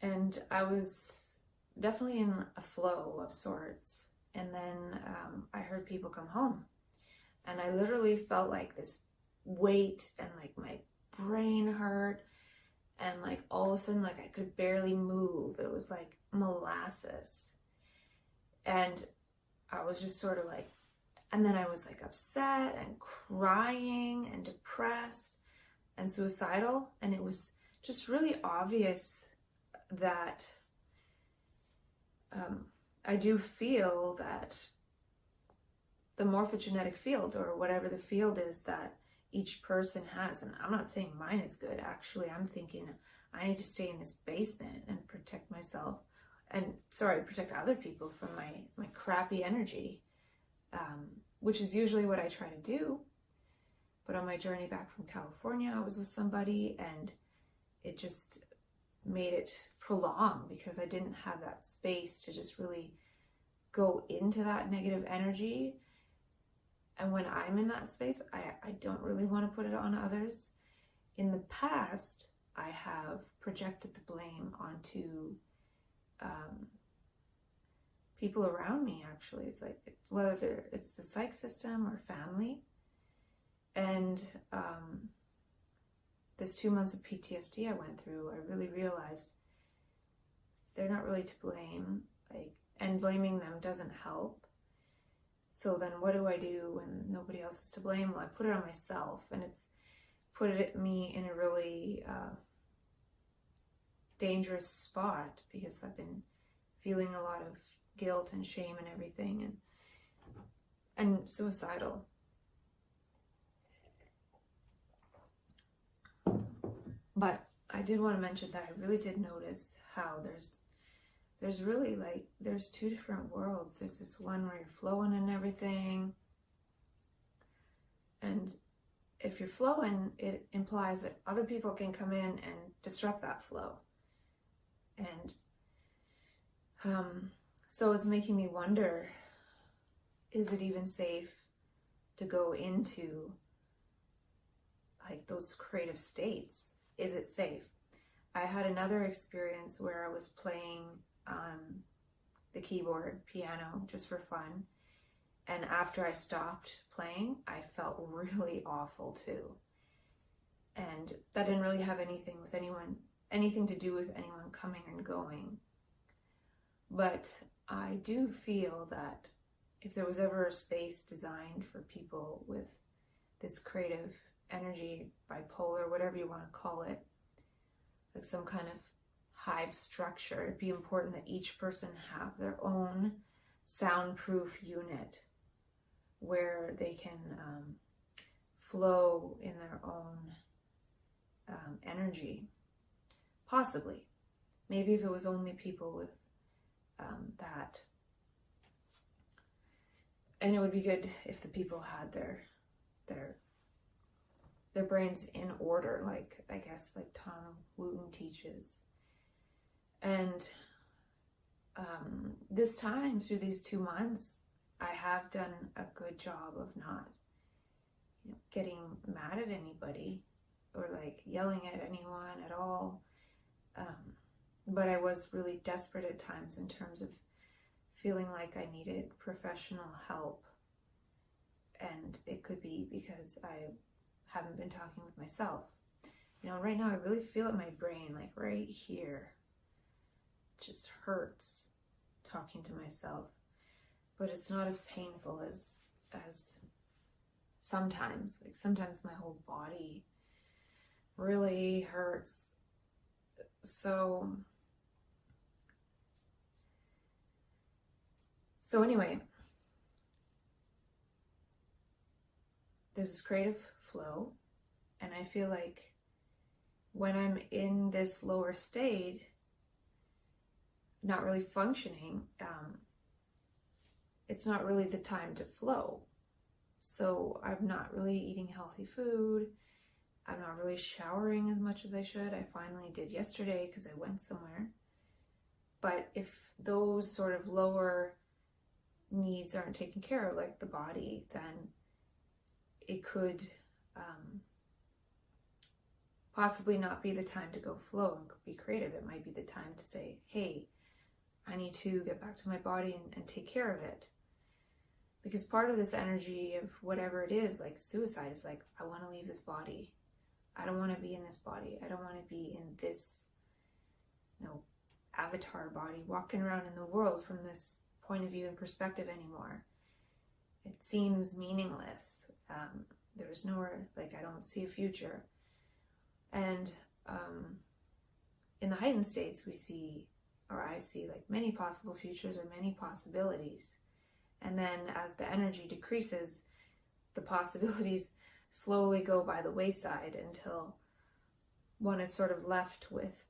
And I was definitely in a flow of sorts. And then I heard people come home. And I literally felt like this weight, and like my brain hurt. And like all of a sudden, like I could barely move. It was like molasses. And I was just sort of like, and then I was like upset and crying and depressed and suicidal. And it was just really obvious that I do feel that the morphogenetic field, or whatever the field is that each person has, and I'm not saying mine is good, actually, I'm thinking I need to stay in this basement and protect myself, and protect other people from my crappy energy, which is usually what I try to do. But on my journey back from California, I was with somebody, and it just made it prolonged because I didn't have that space to just really go into that negative energy. And when I'm in that space, I don't really want to put it on others. In the past, I have projected the blame onto people around me, actually. It's like, whether it's the psych system or family. And this 2 months of PTSD I went through, I really realized they're not really to blame, and blaming them doesn't help. So then what do I do when nobody else is to blame? Well, I put it on myself, and it's put me in a really dangerous spot, because I've been feeling a lot of guilt and shame and everything, and suicidal. But I did want to mention that I really did notice how there's really there's two different worlds. There's this one where you're flowing and everything. And if you're flowing, it implies that other people can come in and disrupt that flow. And so it's making me wonder, is it even safe to go into like those creative states? Is it safe? I had another experience where I was playing the keyboard, piano, just for fun. And after I stopped playing, I felt really awful too. And that didn't really have anything to do with anyone coming and going. But I do feel that if there was ever a space designed for people with this creative energy, bipolar, whatever you want to call it, like some kind of hive structure, it'd be important that each person have their own soundproof unit where they can flow in their own energy. Possibly. Maybe if it was only people with that. And it would be good if the people had their brains in order, like, I guess, like Tom Wooten teaches. And this time, through these 2 months, I have done a good job of not, getting mad at anybody or like yelling at anyone at all. But I was really desperate at times in terms of feeling like I needed professional help. And it could be because I haven't been talking with myself. Right now I really feel it in my brain, like right here. It just hurts talking to myself. But it's not as painful as sometimes. Like sometimes my whole body really hurts. So anyway, there's this creative flow, and I feel like when I'm in this lower state, not really functioning, it's not really the time to flow. So I'm not really eating healthy food. I'm not really showering as much as I should. I finally did yesterday because I went somewhere. But if those sort of lower needs aren't taken care of, like the body, then it could possibly not be the time to go flow and be creative. It might be the time to say, hey, I need to get back to my body and take care of it. Because part of this energy of whatever it is, like suicide, is like, I want to leave this body. I don't want to be in this body. I don't want to be in this, avatar body, walking around in the world from this point of view and perspective anymore. It seems meaningless. There's nowhere, I don't see a future. And in the heightened states, I see many possible futures or many possibilities. And then as the energy decreases, the possibilities slowly go by the wayside until one is sort of left with,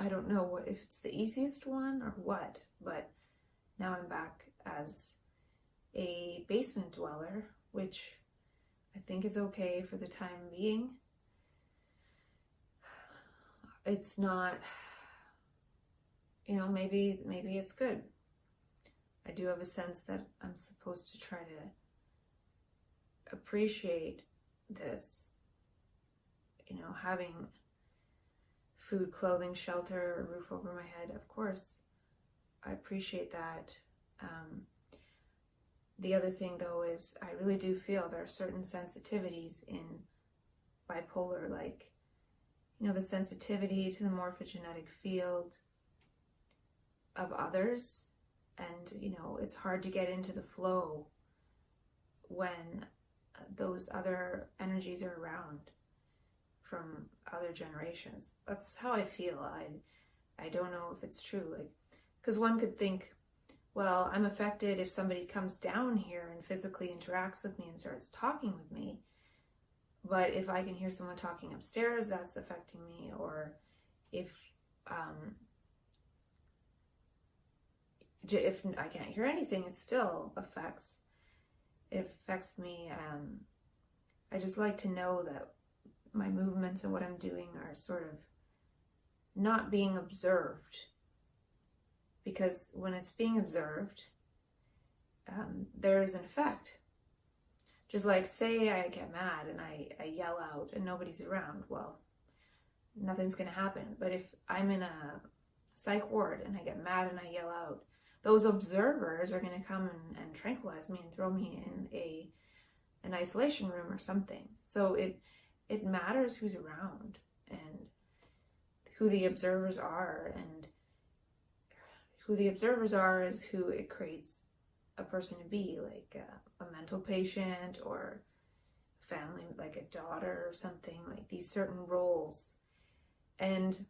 I don't know if it's the easiest one or what, but now I'm back as a basement dweller, which I think is okay for the time being. It's not, maybe it's good. I do have a sense that I'm supposed to try to appreciate this, having food, clothing, shelter, a roof over my head. Of course, I appreciate that. The other thing, though, is I really do feel there are certain sensitivities in bipolar, the sensitivity to the morphogenetic field of others. And, it's hard to get into the flow when those other energies are around from other generations. That's how I feel. I don't know if it's true. Because one could think, well, I'm affected if somebody comes down here and physically interacts with me and starts talking with me. But if I can hear someone talking upstairs, that's affecting me. Or if I can't hear anything, it still affects me. I just like to know that my movements and what I'm doing are sort of not being observed. Because when it's being observed, there is an effect. Just say I get mad and I yell out and nobody's around, well, nothing's going to happen. But if I'm in a psych ward and I get mad and I yell out, those observers are going to come and tranquilize me and throw me in an isolation room or something. So it matters who's around and who the observers are, and who the observers are is who it creates a person to be, a mental patient or family, like a daughter or something, these certain roles. And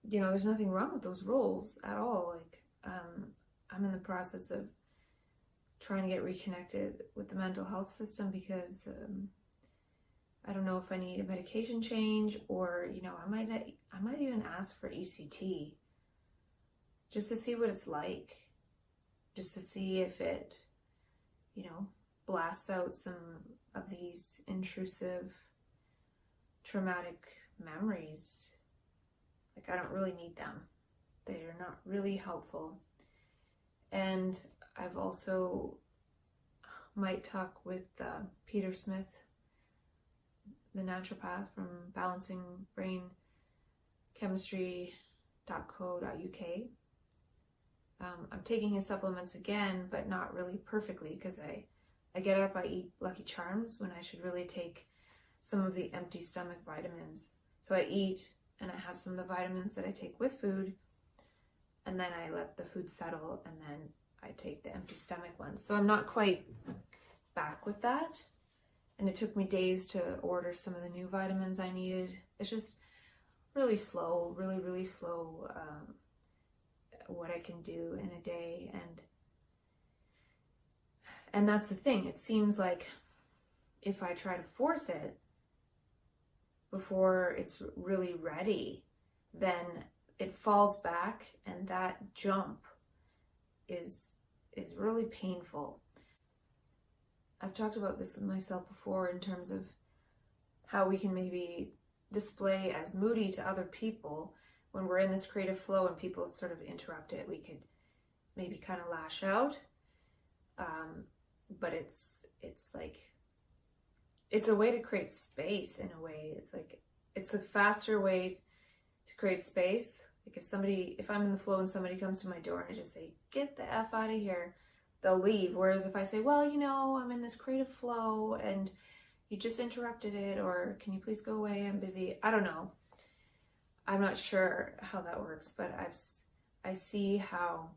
there's nothing wrong with those roles at all. I'm in the process of trying to get reconnected with the mental health system because I don't know if I need a medication change, or I might even ask for ECT just to see what it's like, just to see if it blasts out some of these intrusive traumatic memories. I don't really need them. They're not really helpful. And I've also might talk with Peter Smith, the naturopath from balancingbrainchemistry.co.uk. I'm taking his supplements again, but not really perfectly, because I get up, I eat Lucky Charms when I should really take some of the empty stomach vitamins. So I eat and I have some of the vitamins that I take with food, and then I let the food settle, and then I take the empty stomach ones. So I'm not quite back with that. And it took me days to order some of the new vitamins I needed. It's just really slow, really, really slow, what I can do in a day. And that's the thing. It seems like if I try to force it before it's really ready, then it falls back, and that jump is really painful. I've talked about this with myself before in terms of how we can maybe display as moody to other people when we're in this creative flow and people sort of interrupt it. We could maybe kind of lash out. but it's like, it's a way to create space in a way. It's like, it's a faster way to create space. Like if I'm in the flow and somebody comes to my door and I just say, get the F out of here, they'll leave. Whereas if I say, well, I'm in this creative flow and you just interrupted it, or can you please go away, I'm busy. I don't know. I'm not sure how that works, but I see how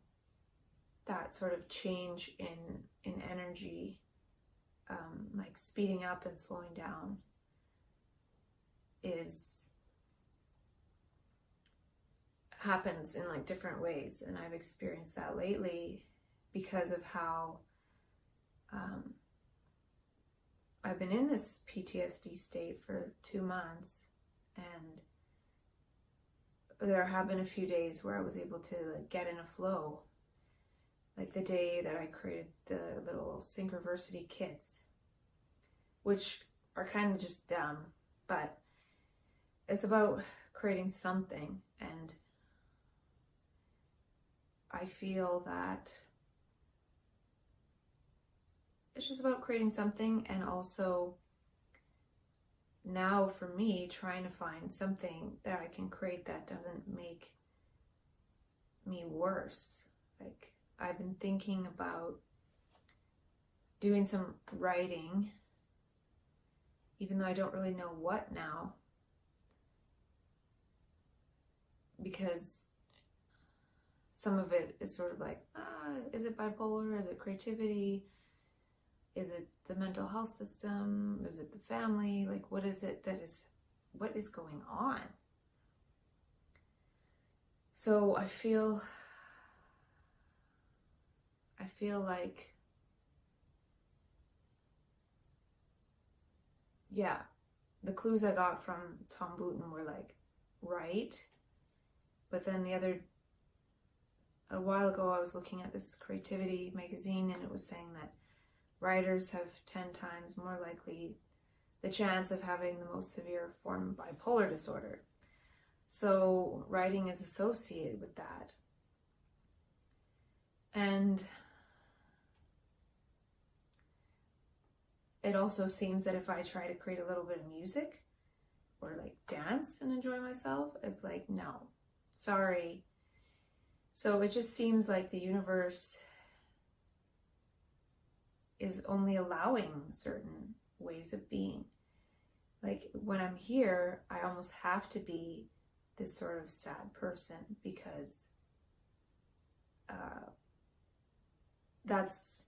that sort of change in energy, like speeding up and slowing down, happens in like different ways. And I've experienced that lately because of how I've been in this PTSD state for 2 months, and there have been a few days where I was able to like get in a flow, like the day that I created the little synchroversity kits, which are kind of just dumb, but it's about creating something. And I feel that it's just about creating something, and also now for me trying to find something that I can create that doesn't make me worse. Like, I've been thinking about doing some writing, even though I don't really know what now, because some of it is sort of like, is it bipolar? Is it creativity? Is it the mental health system? Is it the family? Like, what is it what is going on? So I feel like, yeah, the clues I got from Tom Booten were like, right. But then a while ago, I was looking at this creativity magazine, and it was saying that writers have 10 times more likely the chance of having the most severe form of bipolar disorder. So writing is associated with that. And it also seems that if I try to create a little bit of music or like dance and enjoy myself, it's like, no, sorry. So it just seems like the universe is only allowing certain ways of being. Like, when I'm here, I almost have to be this sort of sad person, because that's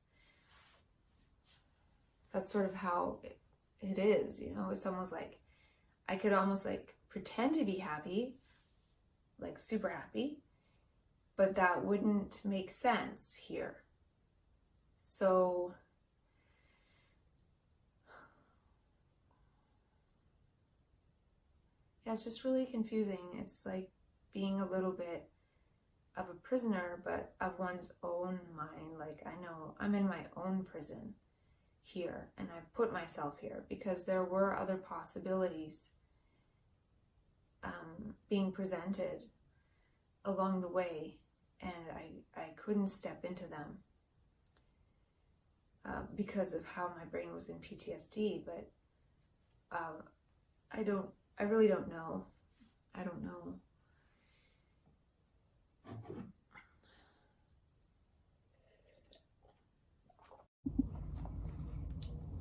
sort of how it is, It's almost like I could almost like pretend to be happy, like super happy, but that wouldn't make sense here. So yeah, it's just really confusing. It's like being a little bit of a prisoner, but of one's own mind. Like, I know I'm in my own prison here, and I put myself here because there were other possibilities being presented along the way, and I couldn't step into them because of how my brain was in PTSD. But I really don't know. I don't know.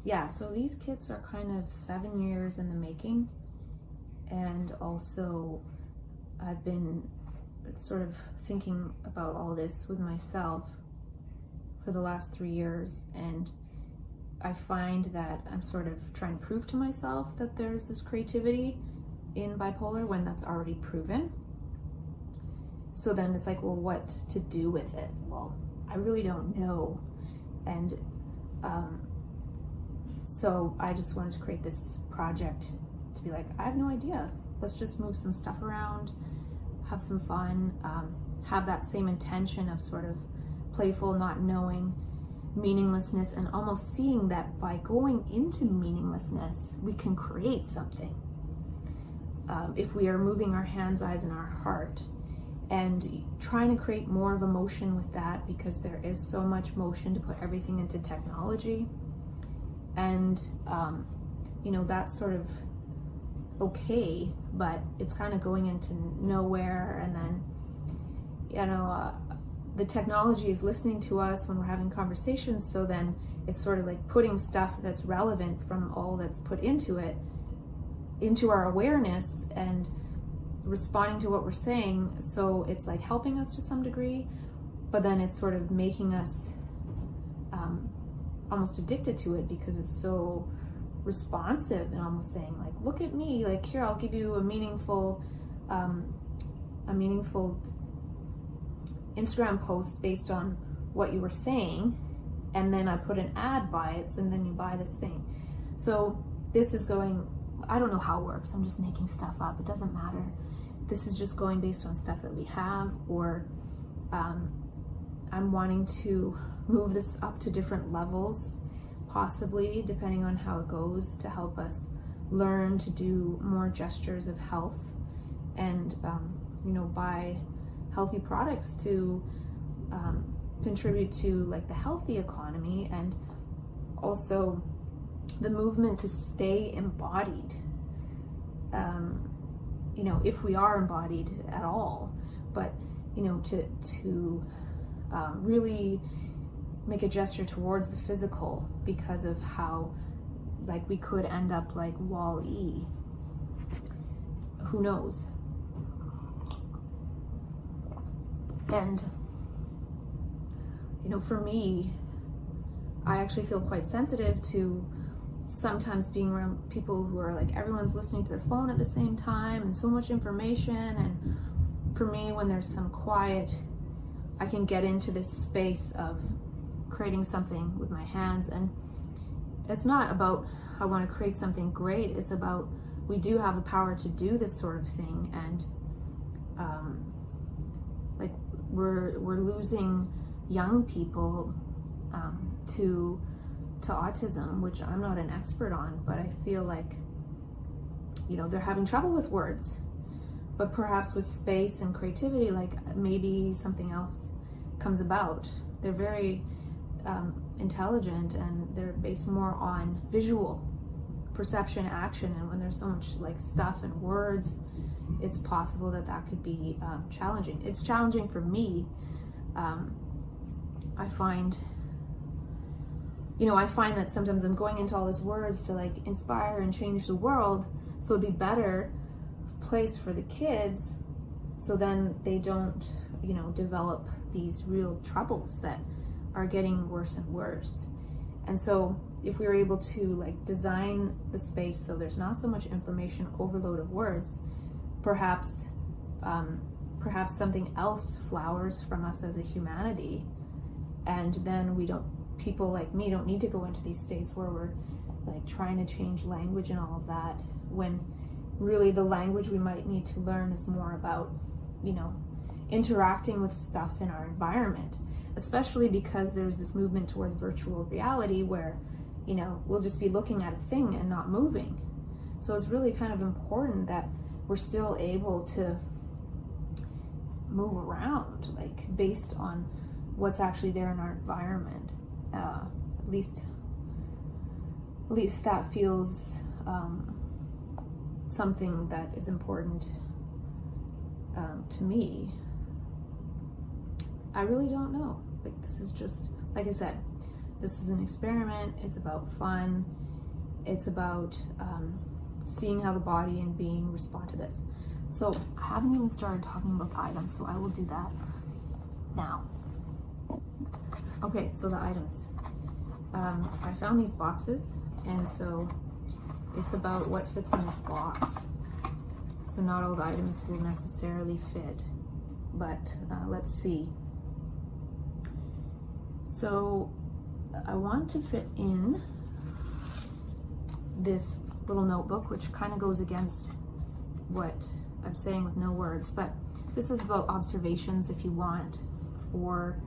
Yeah, so these kits are kind of 7 years in the making. And also, I've been sort of thinking about all this with myself for the last 3 years. And I find that I'm sort of trying to prove to myself that there's this creativity in bipolar when that's already proven. So then it's like, well, what to do with it? Well, I really don't know. And so I just wanted to create this project to be like, I have no idea. Let's just move some stuff around, have some fun, have that same intention of sort of playful, not knowing, meaninglessness, and almost seeing that by going into meaninglessness, we can create something. If we are moving our hands, eyes, and our heart. and trying to create more of a motion with that, because there is so much motion to put everything into technology. And you know, that's sort of okay, but it's kind of going into nowhere. And then, you know, the technology is listening to us when we're having conversations, so then it's sort of like putting stuff that's relevant from all that's put into it into our awareness and responding to what we're saying. So it's like helping us to some degree, but then it's sort of making us almost addicted to it, because it's so responsive and almost saying like, look at me, like, here, I'll give you a meaningful Instagram post based on what you were saying, and then I put an ad by it, and then you buy this thing. So this is going, I don't know how it works, I'm just making stuff up, it doesn't matter. This is just going based on stuff that we have, or I'm wanting to move this up to different levels, possibly, depending on how it goes, to help us learn to do more gestures of health, and you know, buy healthy products to contribute to like the healthy economy, and also the movement to stay embodied, you know, if we are embodied at all, but you know, to really make a gesture towards the physical, because of how like we could end up like Wall-E. Who knows? And you know, for me, I actually feel quite sensitive to sometimes being around people who are like, everyone's listening to their phone at the same time and so much information. And for me, when there's some quiet, I can get into this space of creating something with my hands. And it's not about I want to create something great, it's about we do have the power to do this sort of thing. And like we're losing young people to autism, which I'm not an expert on, but I feel like, you know, they're having trouble with words, but perhaps with space and creativity, like maybe something else comes about. They're very intelligent, and they're based more on visual perception, action, and when there's so much like stuff and words, it's possible that that could be challenging. It's challenging for me. I find that sometimes I'm going into all these words to like inspire and change the world, so it'd be better place for the kids, so then they don't, you know, develop these real troubles that are getting worse and worse. And so if we were able to like design the space so there's not so much information overload of words, perhaps something else flowers from us as a humanity, and then people like me don't need to go into these states where we're like trying to change language and all of that, when really the language we might need to learn is more about, you know, interacting with stuff in our environment, especially because there's this movement towards virtual reality where, you know, we'll just be looking at a thing and not moving. So it's really kind of important that we're still able to move around, like based on what's actually there in our environment. At least that feels something that is important to me. I really don't know. Like, this is just, like I said, this is an experiment. It's about fun. It's about seeing how the body and being respond to this. So I haven't even started talking about the items, so I will do that now. Okay, so the items. I found these boxes, and so it's about what fits in this box. So not all the items will necessarily fit, but let's see. So I want to fit in this little notebook, which kind of goes against what I'm saying with no words, but this is about observations if you want for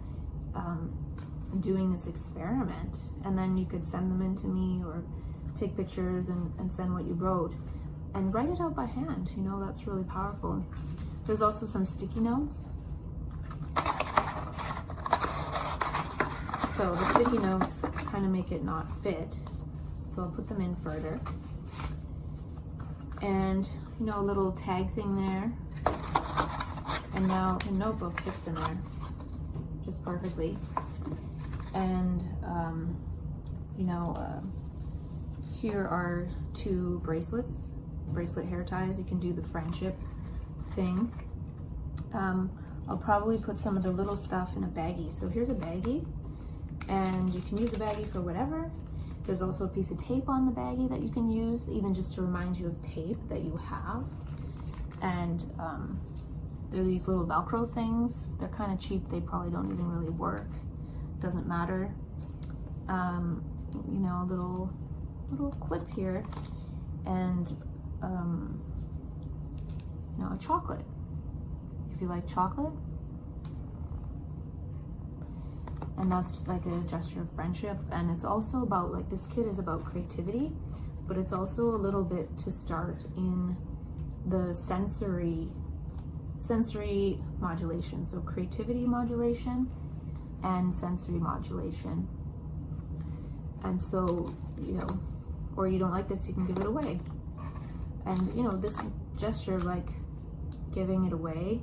doing this experiment, and then you could send them in to me or take pictures and send what you wrote and write it out by hand. You know, that's really powerful. There's also some sticky notes So the sticky notes kind of make it not fit. So I'll put them in further. And, you know, a little tag thing there. And now a notebook fits in there just perfectly. And, you know, here are 2 bracelets, bracelet hair ties. You can do the friendship thing. I'll probably put some of the little stuff in a baggie. So here's a baggie, and you can use a baggie for whatever. There's also a piece of tape on the baggie that you can use, even just to remind you of tape that you have. And there are these little Velcro things. They're kind of cheap. They probably don't even really work. Doesn't matter. You know, a little clip here, and you know, a chocolate. If you like chocolate. And that's like a gesture of friendship. And it's also about, like, this kit is about creativity, but it's also a little bit to start in the sensory modulation. So creativity modulation and sensory modulation. And so, you know, or you don't like this, you can give it away. And, you know, this gesture of like giving it away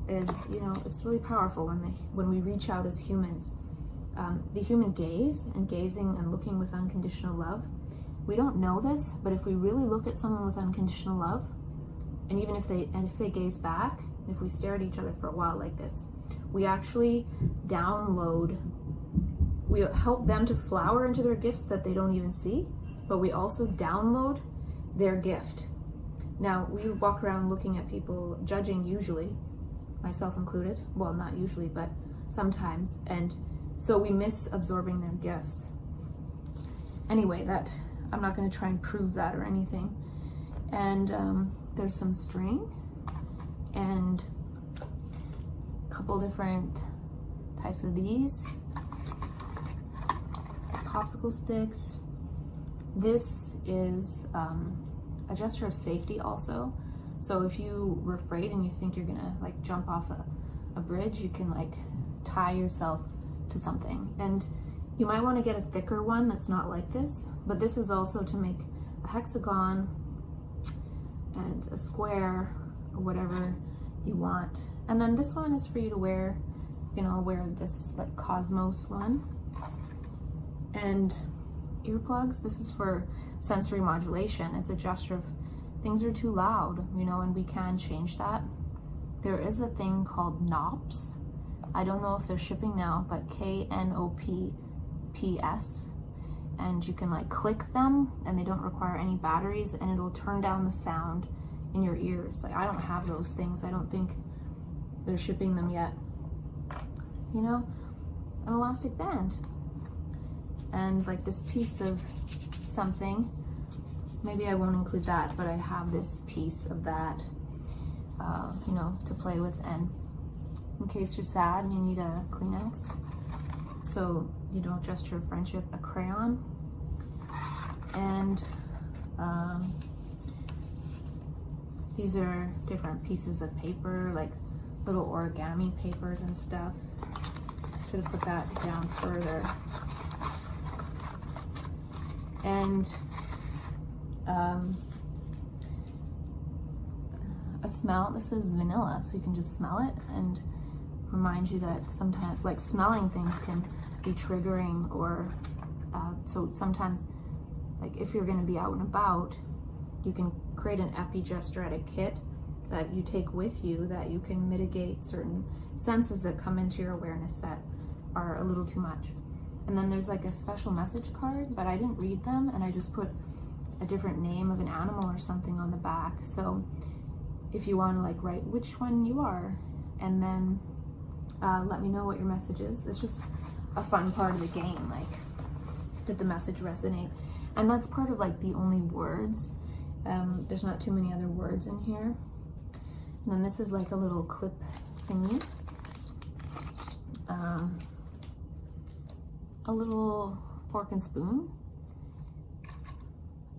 is, you know, it's really powerful when we reach out as humans. The human gaze and gazing and looking with unconditional love, we don't know this, but if we really look at someone with unconditional love, and even if they gaze back, if we stare at each other for a while like this, we actually we help them to flower into their gifts that they don't even see, but we also download their gift. Now, we walk around looking at people, judging usually, myself included, well, not usually, but sometimes, and so we miss absorbing their gifts. Anyway, I'm not going to try and prove that or anything. And there's some string and a couple different types of these. Popsicle sticks. This is a gesture of safety also. So if you were afraid and you think you're gonna like jump off a bridge, you can like tie yourself to something. And you might want to get a thicker one that's not like this, but this is also to make a hexagon and a square or whatever you want. And then this one is for you to wear, you know, wear this like Cosmos one. And earplugs, this is for sensory modulation. It's a gesture of things are too loud, you know, and we can change that. There is a thing called knops. I don't know if they're shipping now, but KNOPPS. And you can like click them and they don't require any batteries and it'll turn down the sound in your ears. Like, I don't have those things. I don't think they're shipping them yet. You know, an elastic band. And like this piece of something, maybe I won't include that, but I have this piece of that, you know, to play with, and in case you're sad and you need a Kleenex, so you don't gesture of friendship, a crayon, and these are different pieces of paper, like little origami papers and stuff. Should have put that down further. And a smell, this is vanilla, so you can just smell it and remind you that sometimes, like, smelling things can be triggering, or so sometimes, like, if you're going to be out and about, you can create an epigesturetic kit that you take with you that you can mitigate certain senses that come into your awareness that are a little too much. And then there's like a special message card, but I didn't read them, and I just put a different name of an animal or something on the back. So if you want to like write which one you are, and then let me know what your message is. It's just a fun part of the game. Like, did the message resonate? And that's part of like the only words. There's not too many other words in here. And then this is like a little clip thingy. A little fork and spoon,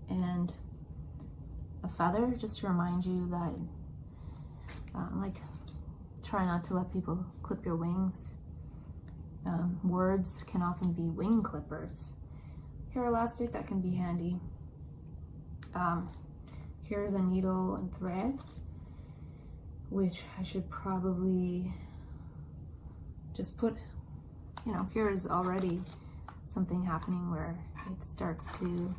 and a feather, just to remind you that, like, try not to let people clip your wings. Words can often be wing clippers. Hair elastic, that can be handy. Here's a needle and thread, which I should probably just put, you know, here's already something happening where it starts to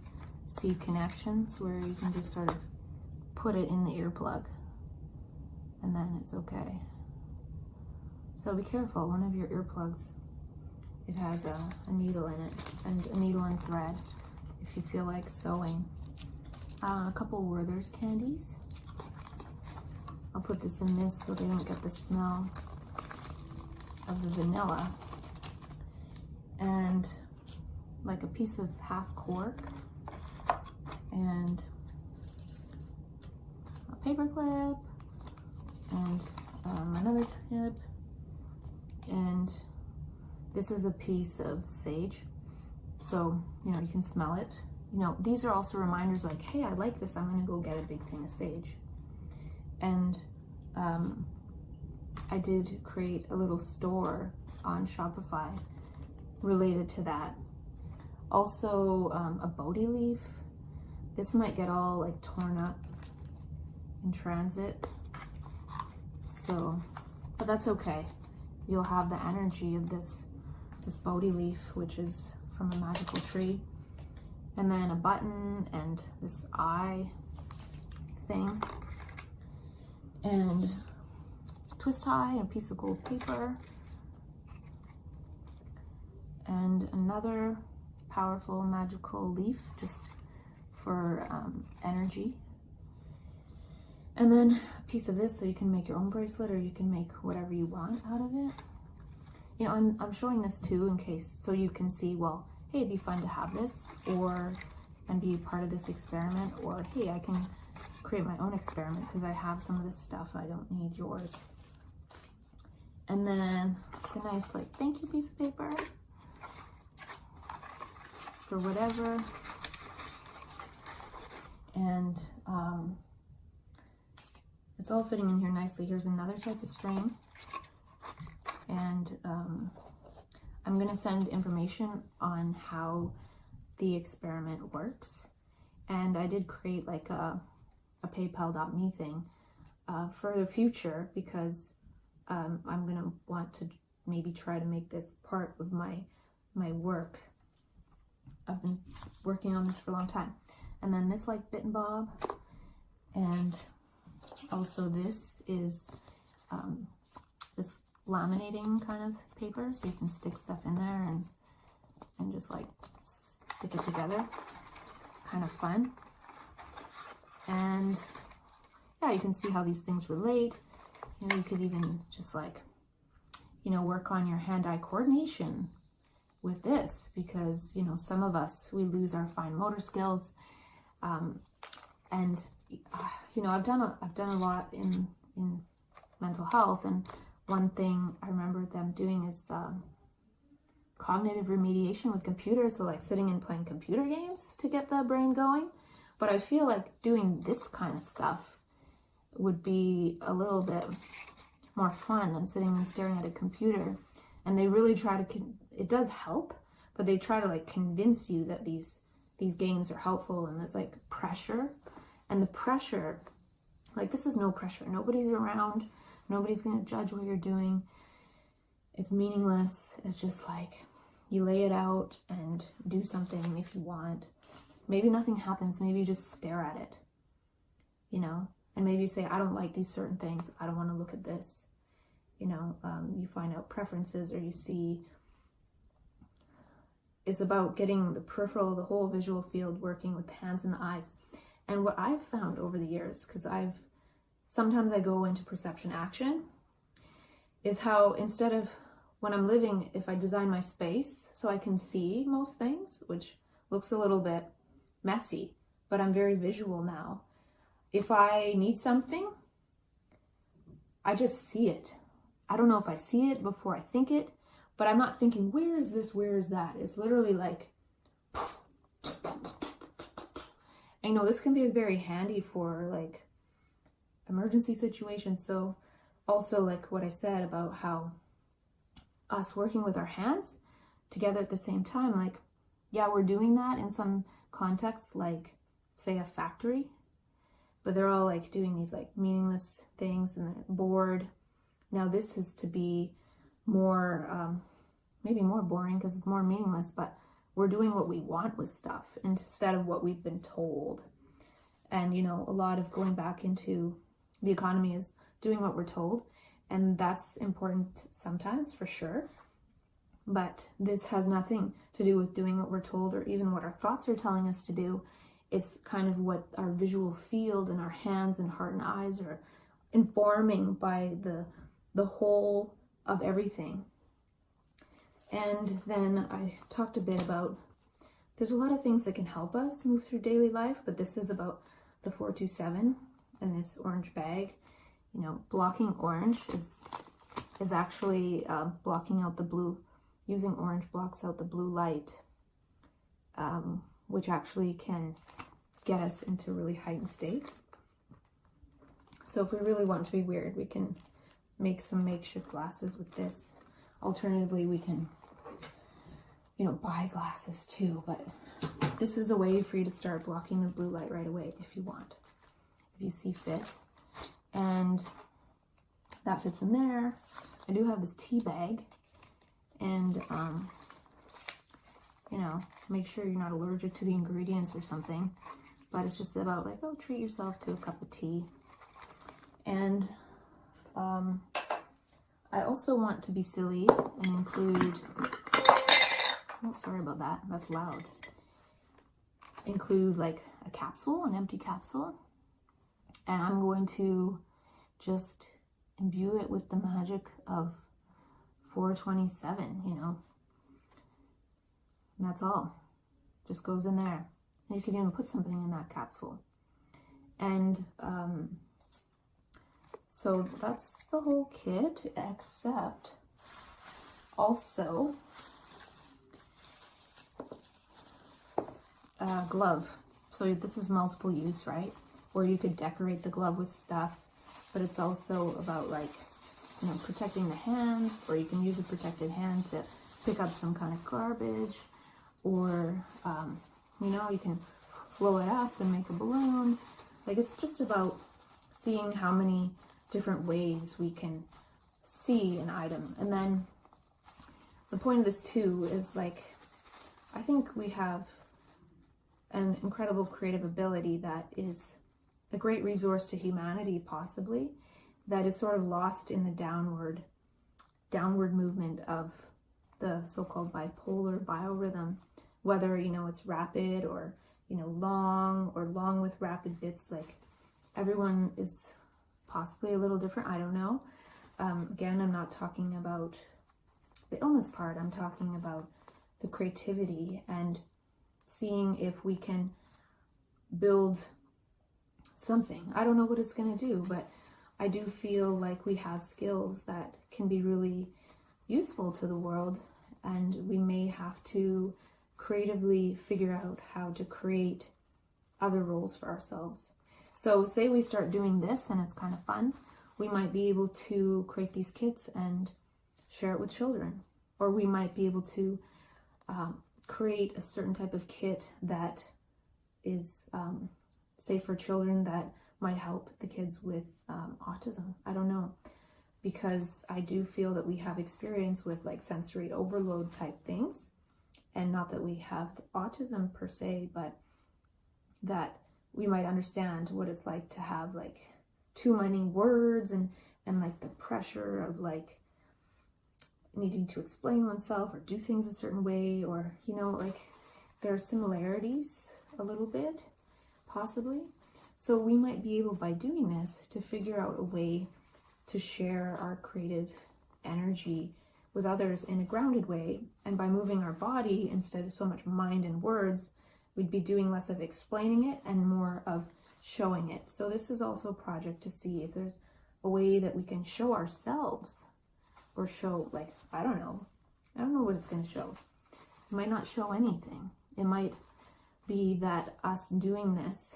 see connections where you can just sort of put it in the earplug and then it's okay. So be careful, one of your earplugs, it has a needle in it, and a needle and thread if you feel like sewing. A couple Werther's candies. I'll put this in this so they don't get the smell of the vanilla. And like a piece of half cork and a paper clip and another clip, and this is a piece of sage, so you know you can smell it. You know, these are also reminders like, hey, I like this, I'm gonna go get a big thing of sage. And I did create a little store on Shopify related to that. Also a Bodhi leaf. This might get all like torn up in transit, so, but that's okay. You'll have the energy of this Bodhi leaf, which is from a magical tree. And then a button and this eye thing. And twist tie and a piece of gold paper. And another powerful magical leaf just for energy. And then a piece of this so you can make your own bracelet, or you can make whatever you want out of it. You know, I'm showing this too in case, so you can see, well, hey, it'd be fun to have this, and be part of this experiment, or hey, I can create my own experiment because I have some of this stuff, I don't need yours. And then a nice like thank you piece of paper for whatever. And it's all fitting in here nicely. Here's another type of string, and I'm gonna send information on how the experiment works. And I did create like a paypal.me thing for the future, because I'm gonna want to maybe try to make this part of my work. I've been working on this for a long time. And then this like bit and bob, and also this is it's laminating kind of paper, so you can stick stuff in there and just like stick it together. Kind of fun. And yeah, you can see how these things relate. You know, you could even just like, you know, work on your hand-eye coordination with this, because, you know, some of us, we lose our fine motor skills. And you know, I've done a lot in mental health, and one thing I remember them doing is cognitive remediation with computers, so like sitting and playing computer games to get the brain going. But I feel like doing this kind of stuff would be a little bit more fun than sitting and staring at a computer. And they really try to, it does help, but they try to like convince you that these games are helpful, and there's like pressure. And the pressure, like this is no pressure. Nobody's around. Nobody's gonna judge what you're doing. It's meaningless. It's just like you lay it out and do something if you want. Maybe nothing happens. Maybe you just stare at it, you know? And maybe you say, I don't like these certain things. I don't want to look at this. You know, you find out preferences, or you see. It's about getting the peripheral, the whole visual field working with the hands and the eyes. And what I've found over the years, because sometimes I go into perception action, is how instead of when I'm living, if I design my space so I can see most things, which looks a little bit messy, but I'm very visual now. If I need something, I just see it. I don't know if I see it before I think it, but I'm not thinking, where is this, where is that? It's literally like, I know this can be very handy for like emergency situations. So also like what I said about how us working with our hands together at the same time. Like, yeah, we're doing that in some contexts, like say a factory, but they're all like doing these like meaningless things and they're bored. Now this is to be more, maybe more boring because it's more meaningless, but we're doing what we want with stuff instead of what we've been told. And, you know, a lot of going back into the economy is doing what we're told. And that's important sometimes, for sure. But this has nothing to do with doing what we're told or even what our thoughts are telling us to do. It's kind of what our visual field and our hands and heart and eyes are informing by the whole of everything. And then I talked a bit about, there's a lot of things that can help us move through daily life, but this is about the 427 and this orange bag. You know, blocking orange is actually blocking out the blue. Using orange blocks out the blue light, which actually can get us into really heightened states. So if we really want to be weird, we can make some makeshift glasses with this. Alternatively, we can, you know, buy glasses too, but this is a way for you to start blocking the blue light right away if you want, if you see fit. And that fits in there. I do have this tea bag, and you know, make sure you're not allergic to the ingredients or something, but it's just about like, oh, treat yourself to a cup of tea. And I also want to be silly and include, oh, sorry about that, that's loud. Include like a capsule, an empty capsule, and I'm going to just imbue it with the magic of 427, you know. And that's all. Just goes in there. And you can even put something in that capsule. And so that's the whole kit, except also a glove. So this is multiple use, right? Or you could decorate the glove with stuff, but it's also about like, you know, protecting the hands, or you can use a protected hand to pick up some kind of garbage, or, you know, you can blow it up and make a balloon. Like, it's just about seeing how many different ways we can see an item. And then the point of this too is like, I think we have an incredible creative ability that is a great resource to humanity, possibly, that is sort of lost in the downward movement of the so-called bipolar biorhythm, whether, you know, it's rapid or, you know, long, or long with rapid bits. Like, everyone is possibly a little different. I don't know. Again, I'm not talking about the illness part. I'm talking about the creativity and seeing if we can build something. I don't know what it's going to do, but I do feel like we have skills that can be really useful to the world, and we may have to creatively figure out how to create other roles for ourselves. So say we start doing this and it's kind of fun, we might be able to create these kits and share it with children, or we might be able to create a certain type of kit that is say for children that might help the kids with autism. I don't know, because I do feel that we have experience with like sensory overload type things, and not that we have autism per se, but that we might understand what it's like to have like too many words and like the pressure of like needing to explain oneself or do things a certain way, or, you know, like there are similarities a little bit, possibly. So we might be able, by doing this, to figure out a way to share our creative energy with others in a grounded way. And by moving our body instead of so much mind and words, we'd be doing less of explaining it and more of showing it. So this is also a project to see if there's a way that we can show ourselves, or show, like, I don't know what it's going to show. It might not show anything. It might be that us doing this,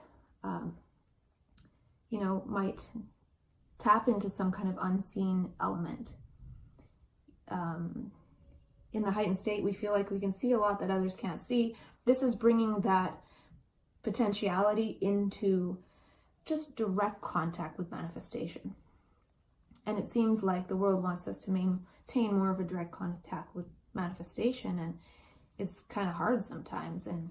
you know, might tap into some kind of unseen element. in the heightened state, we feel like we can see a lot that others can't see. This is bringing that potentiality into just direct contact with manifestation. And it seems like the world wants us to maintain more of a direct contact with manifestation, and it's kind of hard sometimes. And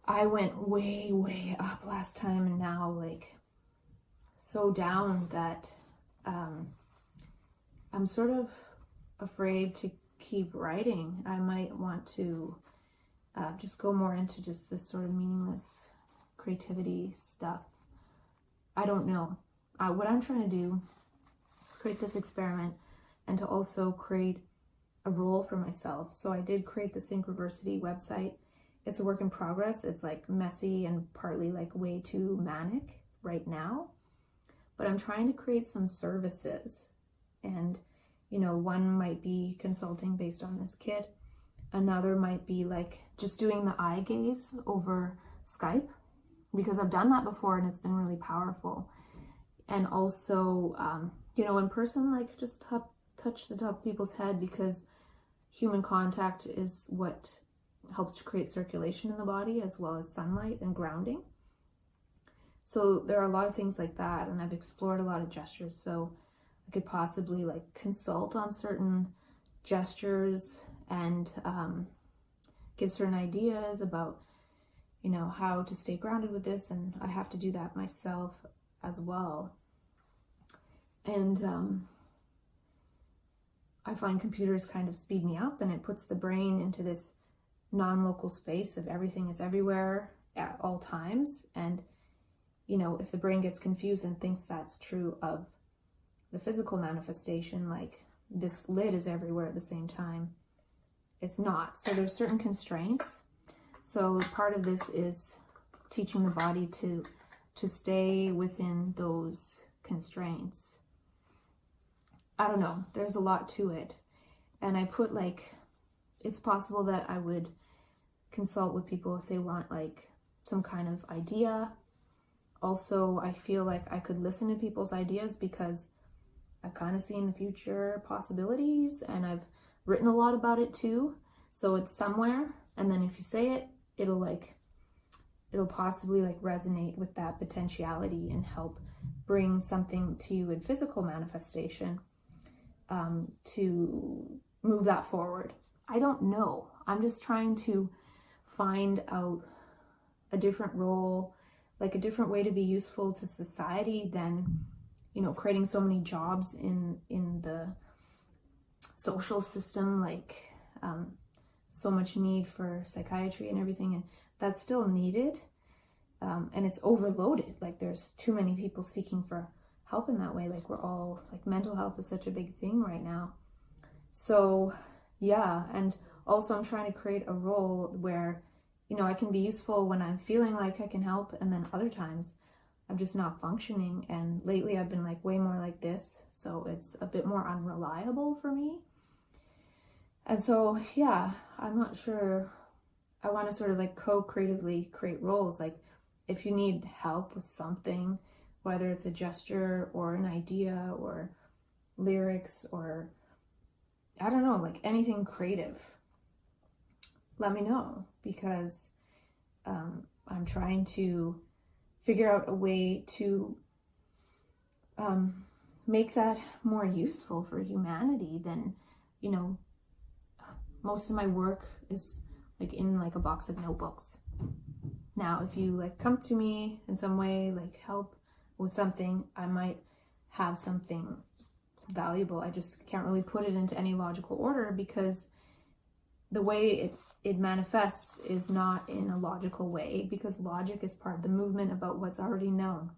I went way up last time, and now like so down that I'm sort of afraid to keep writing. I might want to just go more into just this sort of meaningless creativity stuff. I don't know. What I'm trying to do is create this experiment and to also create a role for myself. So I did create the Synchroversity website. It's a work in progress. It's like messy and partly like way too manic right now. But I'm trying to create some services. And, you know, one might be consulting based on this kit. Another might be like just doing the eye gaze over Skype, because I've done that before and it's been really powerful. And also, you know, in person, like just touch the top of people's head, because human contact is what helps to create circulation in the body, as well as sunlight and grounding. So there are a lot of things like that, and I've explored a lot of gestures. So I could possibly like consult on certain gestures and give certain ideas about, you know, how to stay grounded with this. And I have to do that myself as well. And I find computers kind of speed me up, and it puts the brain into this non-local space of everything is everywhere at all times. And, you know, if the brain gets confused and thinks that's true of the physical manifestation, like this lid is everywhere at the same time, it's not. So there's certain constraints. So part of this is teaching the body to stay within those constraints. I don't know, there's a lot to it. And I put like, it's possible that I would consult with people if they want like some kind of idea. Also, I feel like I could listen to people's ideas, because I've kind of seen the future possibilities and I've written a lot about it too. So it's somewhere, and then if you say it, it'll possibly like resonate with that potentiality and help bring something to you in physical manifestation, to move that forward. I don't know. I'm just trying to find out a different role, like a different way to be useful to society than, you know, creating so many jobs in the social system, like so much need for psychiatry and everything, and that's still needed, and it's overloaded. Like there's too many people seeking for help in that way. Like we're all, like mental health is such a big thing right now. So yeah, and also I'm trying to create a role where, you know, I can be useful when I'm feeling like I can help, and then other times I'm just not functioning. And lately I've been like way more like this, so it's a bit more unreliable for me. And so, yeah, I'm not sure. I want to sort of like co-creatively create roles. Like if you need help with something, whether it's a gesture or an idea or lyrics or I don't know, like anything creative, let me know, because I'm trying to figure out a way to make that more useful for humanity than, you know, most of my work is like in like a box of notebooks. Now, if you like come to me in some way, like help with something, I might have something valuable. I just can't really put it into any logical order, because the way it manifests is not in a logical way, because logic is part of the movement about what's already known.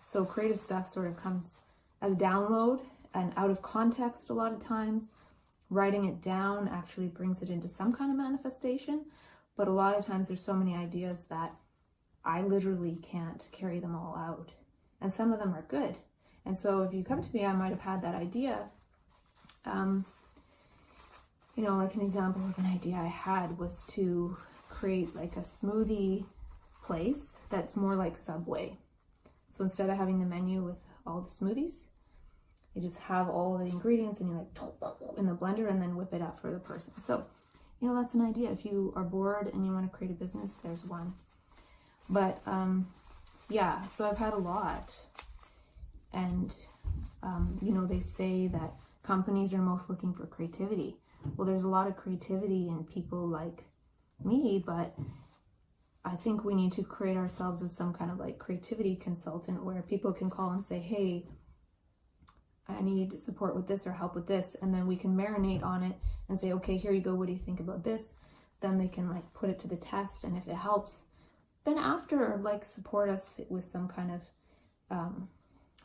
So creative stuff sort of comes as a download and out of context a lot of times. Writing it down actually brings it into some kind of manifestation, but a lot of times there's so many ideas that I literally can't carry them all out, and some of them are good. And so if you come to me, I might have had that idea. You know, like an example of an idea I had was to create like a smoothie place that's more like Subway. So instead of having the menu with all the smoothies, You just have all the ingredients and you like in the blender and then whip it up for the person. So, you know, that's an idea. If you are bored and you want to create a business, there's one. But yeah, so I've had a lot. And, you know, they say that companies are most looking for creativity. Well, there's a lot of creativity in people like me, but I think we need to create ourselves as some kind of like creativity consultant where people can call and say, hey, I need support with this or help with this. And then we can marinate on it and say, okay, here you go. What do you think about this? Then they can like put it to the test. And if it helps, then after like support us with some kind of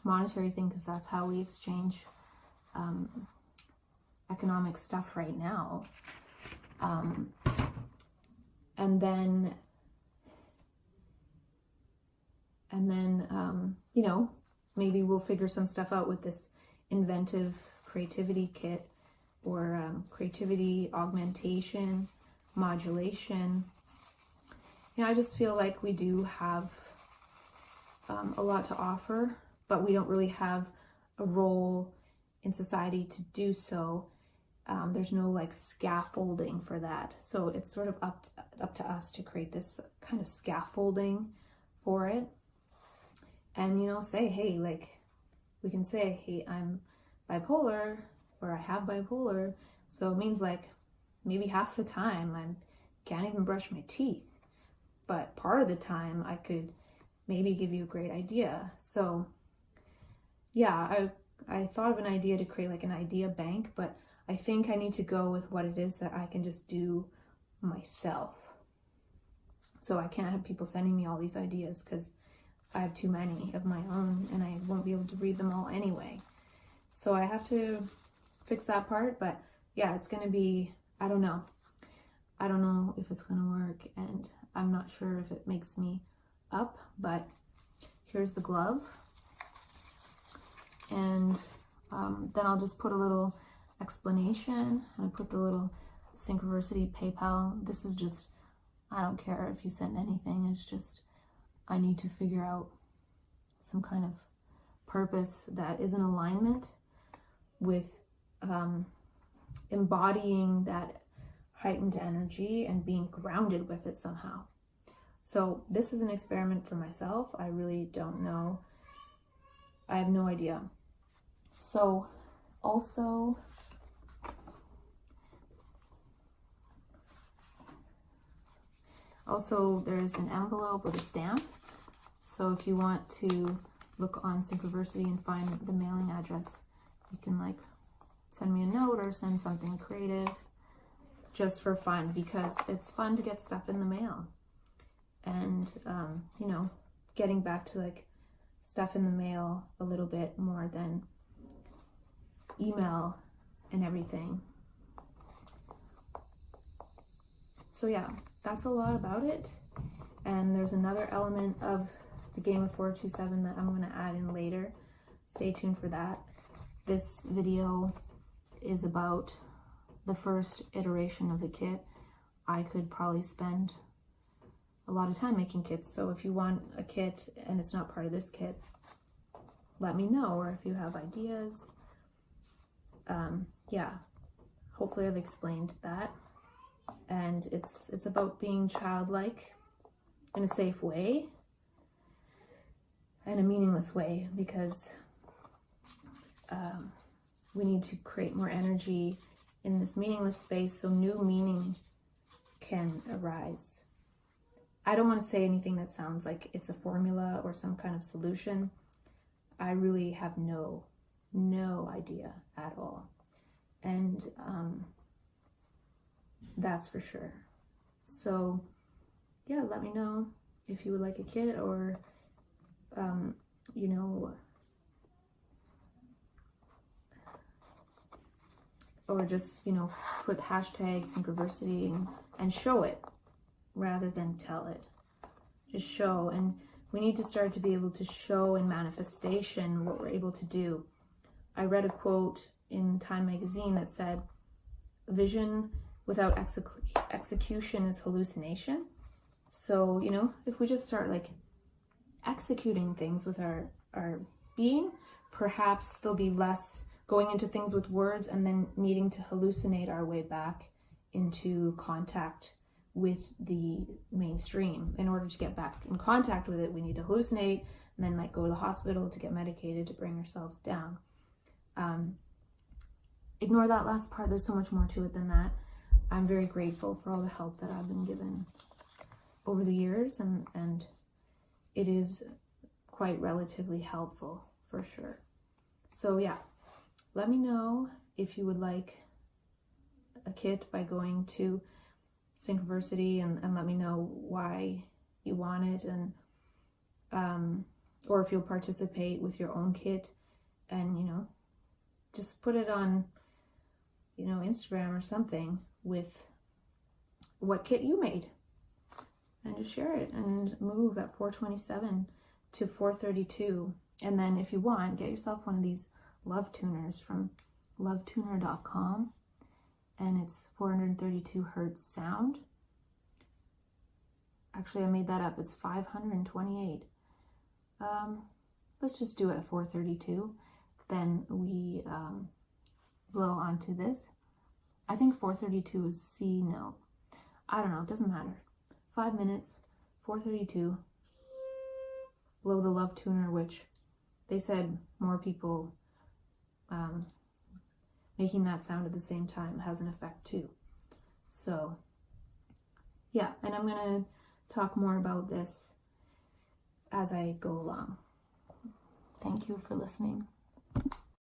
monetary thing, because that's how we exchange economic stuff right now. And then, you know, maybe we'll figure some stuff out with this inventive creativity kit or creativity augmentation, modulation. You know, I just feel like we do have a lot to offer, but we don't really have a role in society to do so. There's no like scaffolding for that. So it's sort of up to us to create this kind of scaffolding for it. And, you know, say, hey, like, we can say, hey, I'm bipolar, or I have bipolar. So it means like maybe half the time I can't even brush my teeth. But part of the time I could maybe give you a great idea. So yeah, I thought of an idea to create like an idea bank, but I think I need to go with what it is that I can just do myself. So I can't have people sending me all these ideas because I have too many of my own and I won't be able to read them all anyway. So I have to fix that part, but yeah, it's going to be, I don't know if it's going to work, and I'm not sure if it makes me up, but here's the glove. And then I'll just put a little explanation, and I put the little Synchroversity PayPal. This is just, I don't care if you send anything, it's just I need to figure out some kind of purpose that is in alignment with embodying that heightened energy and being grounded with it somehow. So this is an experiment for myself. I really don't know. I have no idea. So also, there's an envelope with a stamp. So if you want to look on Synchroversity and find the mailing address, you can like send me a note or send something creative just for fun, because it's fun to get stuff in the mail. And, you know, getting back to like stuff in the mail a little bit more than email and everything. So yeah, that's a lot about it. And there's another element of the game of 427 that I'm going to add in later. Stay tuned for that. This video is about the first iteration of the kit. I could probably spend a lot of time making kits. So if you want a kit and it's not part of this kit, let me know. Or if you have ideas, yeah, hopefully I've explained that. And it's about being childlike in a safe way and a meaningless way, because we need to create more energy in this meaningless space so new meaning can arise. I don't want to say anything that sounds like it's a formula or some kind of solution. I really have no idea at all. And that's for sure. So yeah, let me know if you would like a kit, or you know, or just, you know, put hashtag Synchroversity and show it rather than tell it. Just show. And we need to start to be able to show in manifestation what we're able to do. I read a quote in Time magazine that said, vision without execution is hallucination. So, you know, if we just start like executing things with our being, perhaps there'll be less going into things with words and then needing to hallucinate our way back into contact with the mainstream. In order to get back in contact with it, we need to hallucinate and then like go to the hospital to get medicated to bring ourselves down. Ignore that last part. There's so much more to it than that. I'm very grateful for all the help that I've been given over the years, and it is quite relatively helpful for sure. So yeah, let me know if you would like a kit by going to Synchroversity, and let me know why you want it, and or if you'll participate with your own kit, and you know, just put it on, you know, Instagram or something with what kit you made, and just share it and move at 427 to 432. And then if you want, get yourself one of these love tuners from lovetuner.com, and it's 432 hertz sound. Actually, I made that up. It's 528. Let's just do it at 432. Then we blow onto this. I think 432 is C note. I don't know, it doesn't matter. 5 minutes, 432. Blow the love tuner, which they said more people making that sound at the same time has an effect too. So yeah, and I'm gonna talk more about this as I go along. Thank you for listening.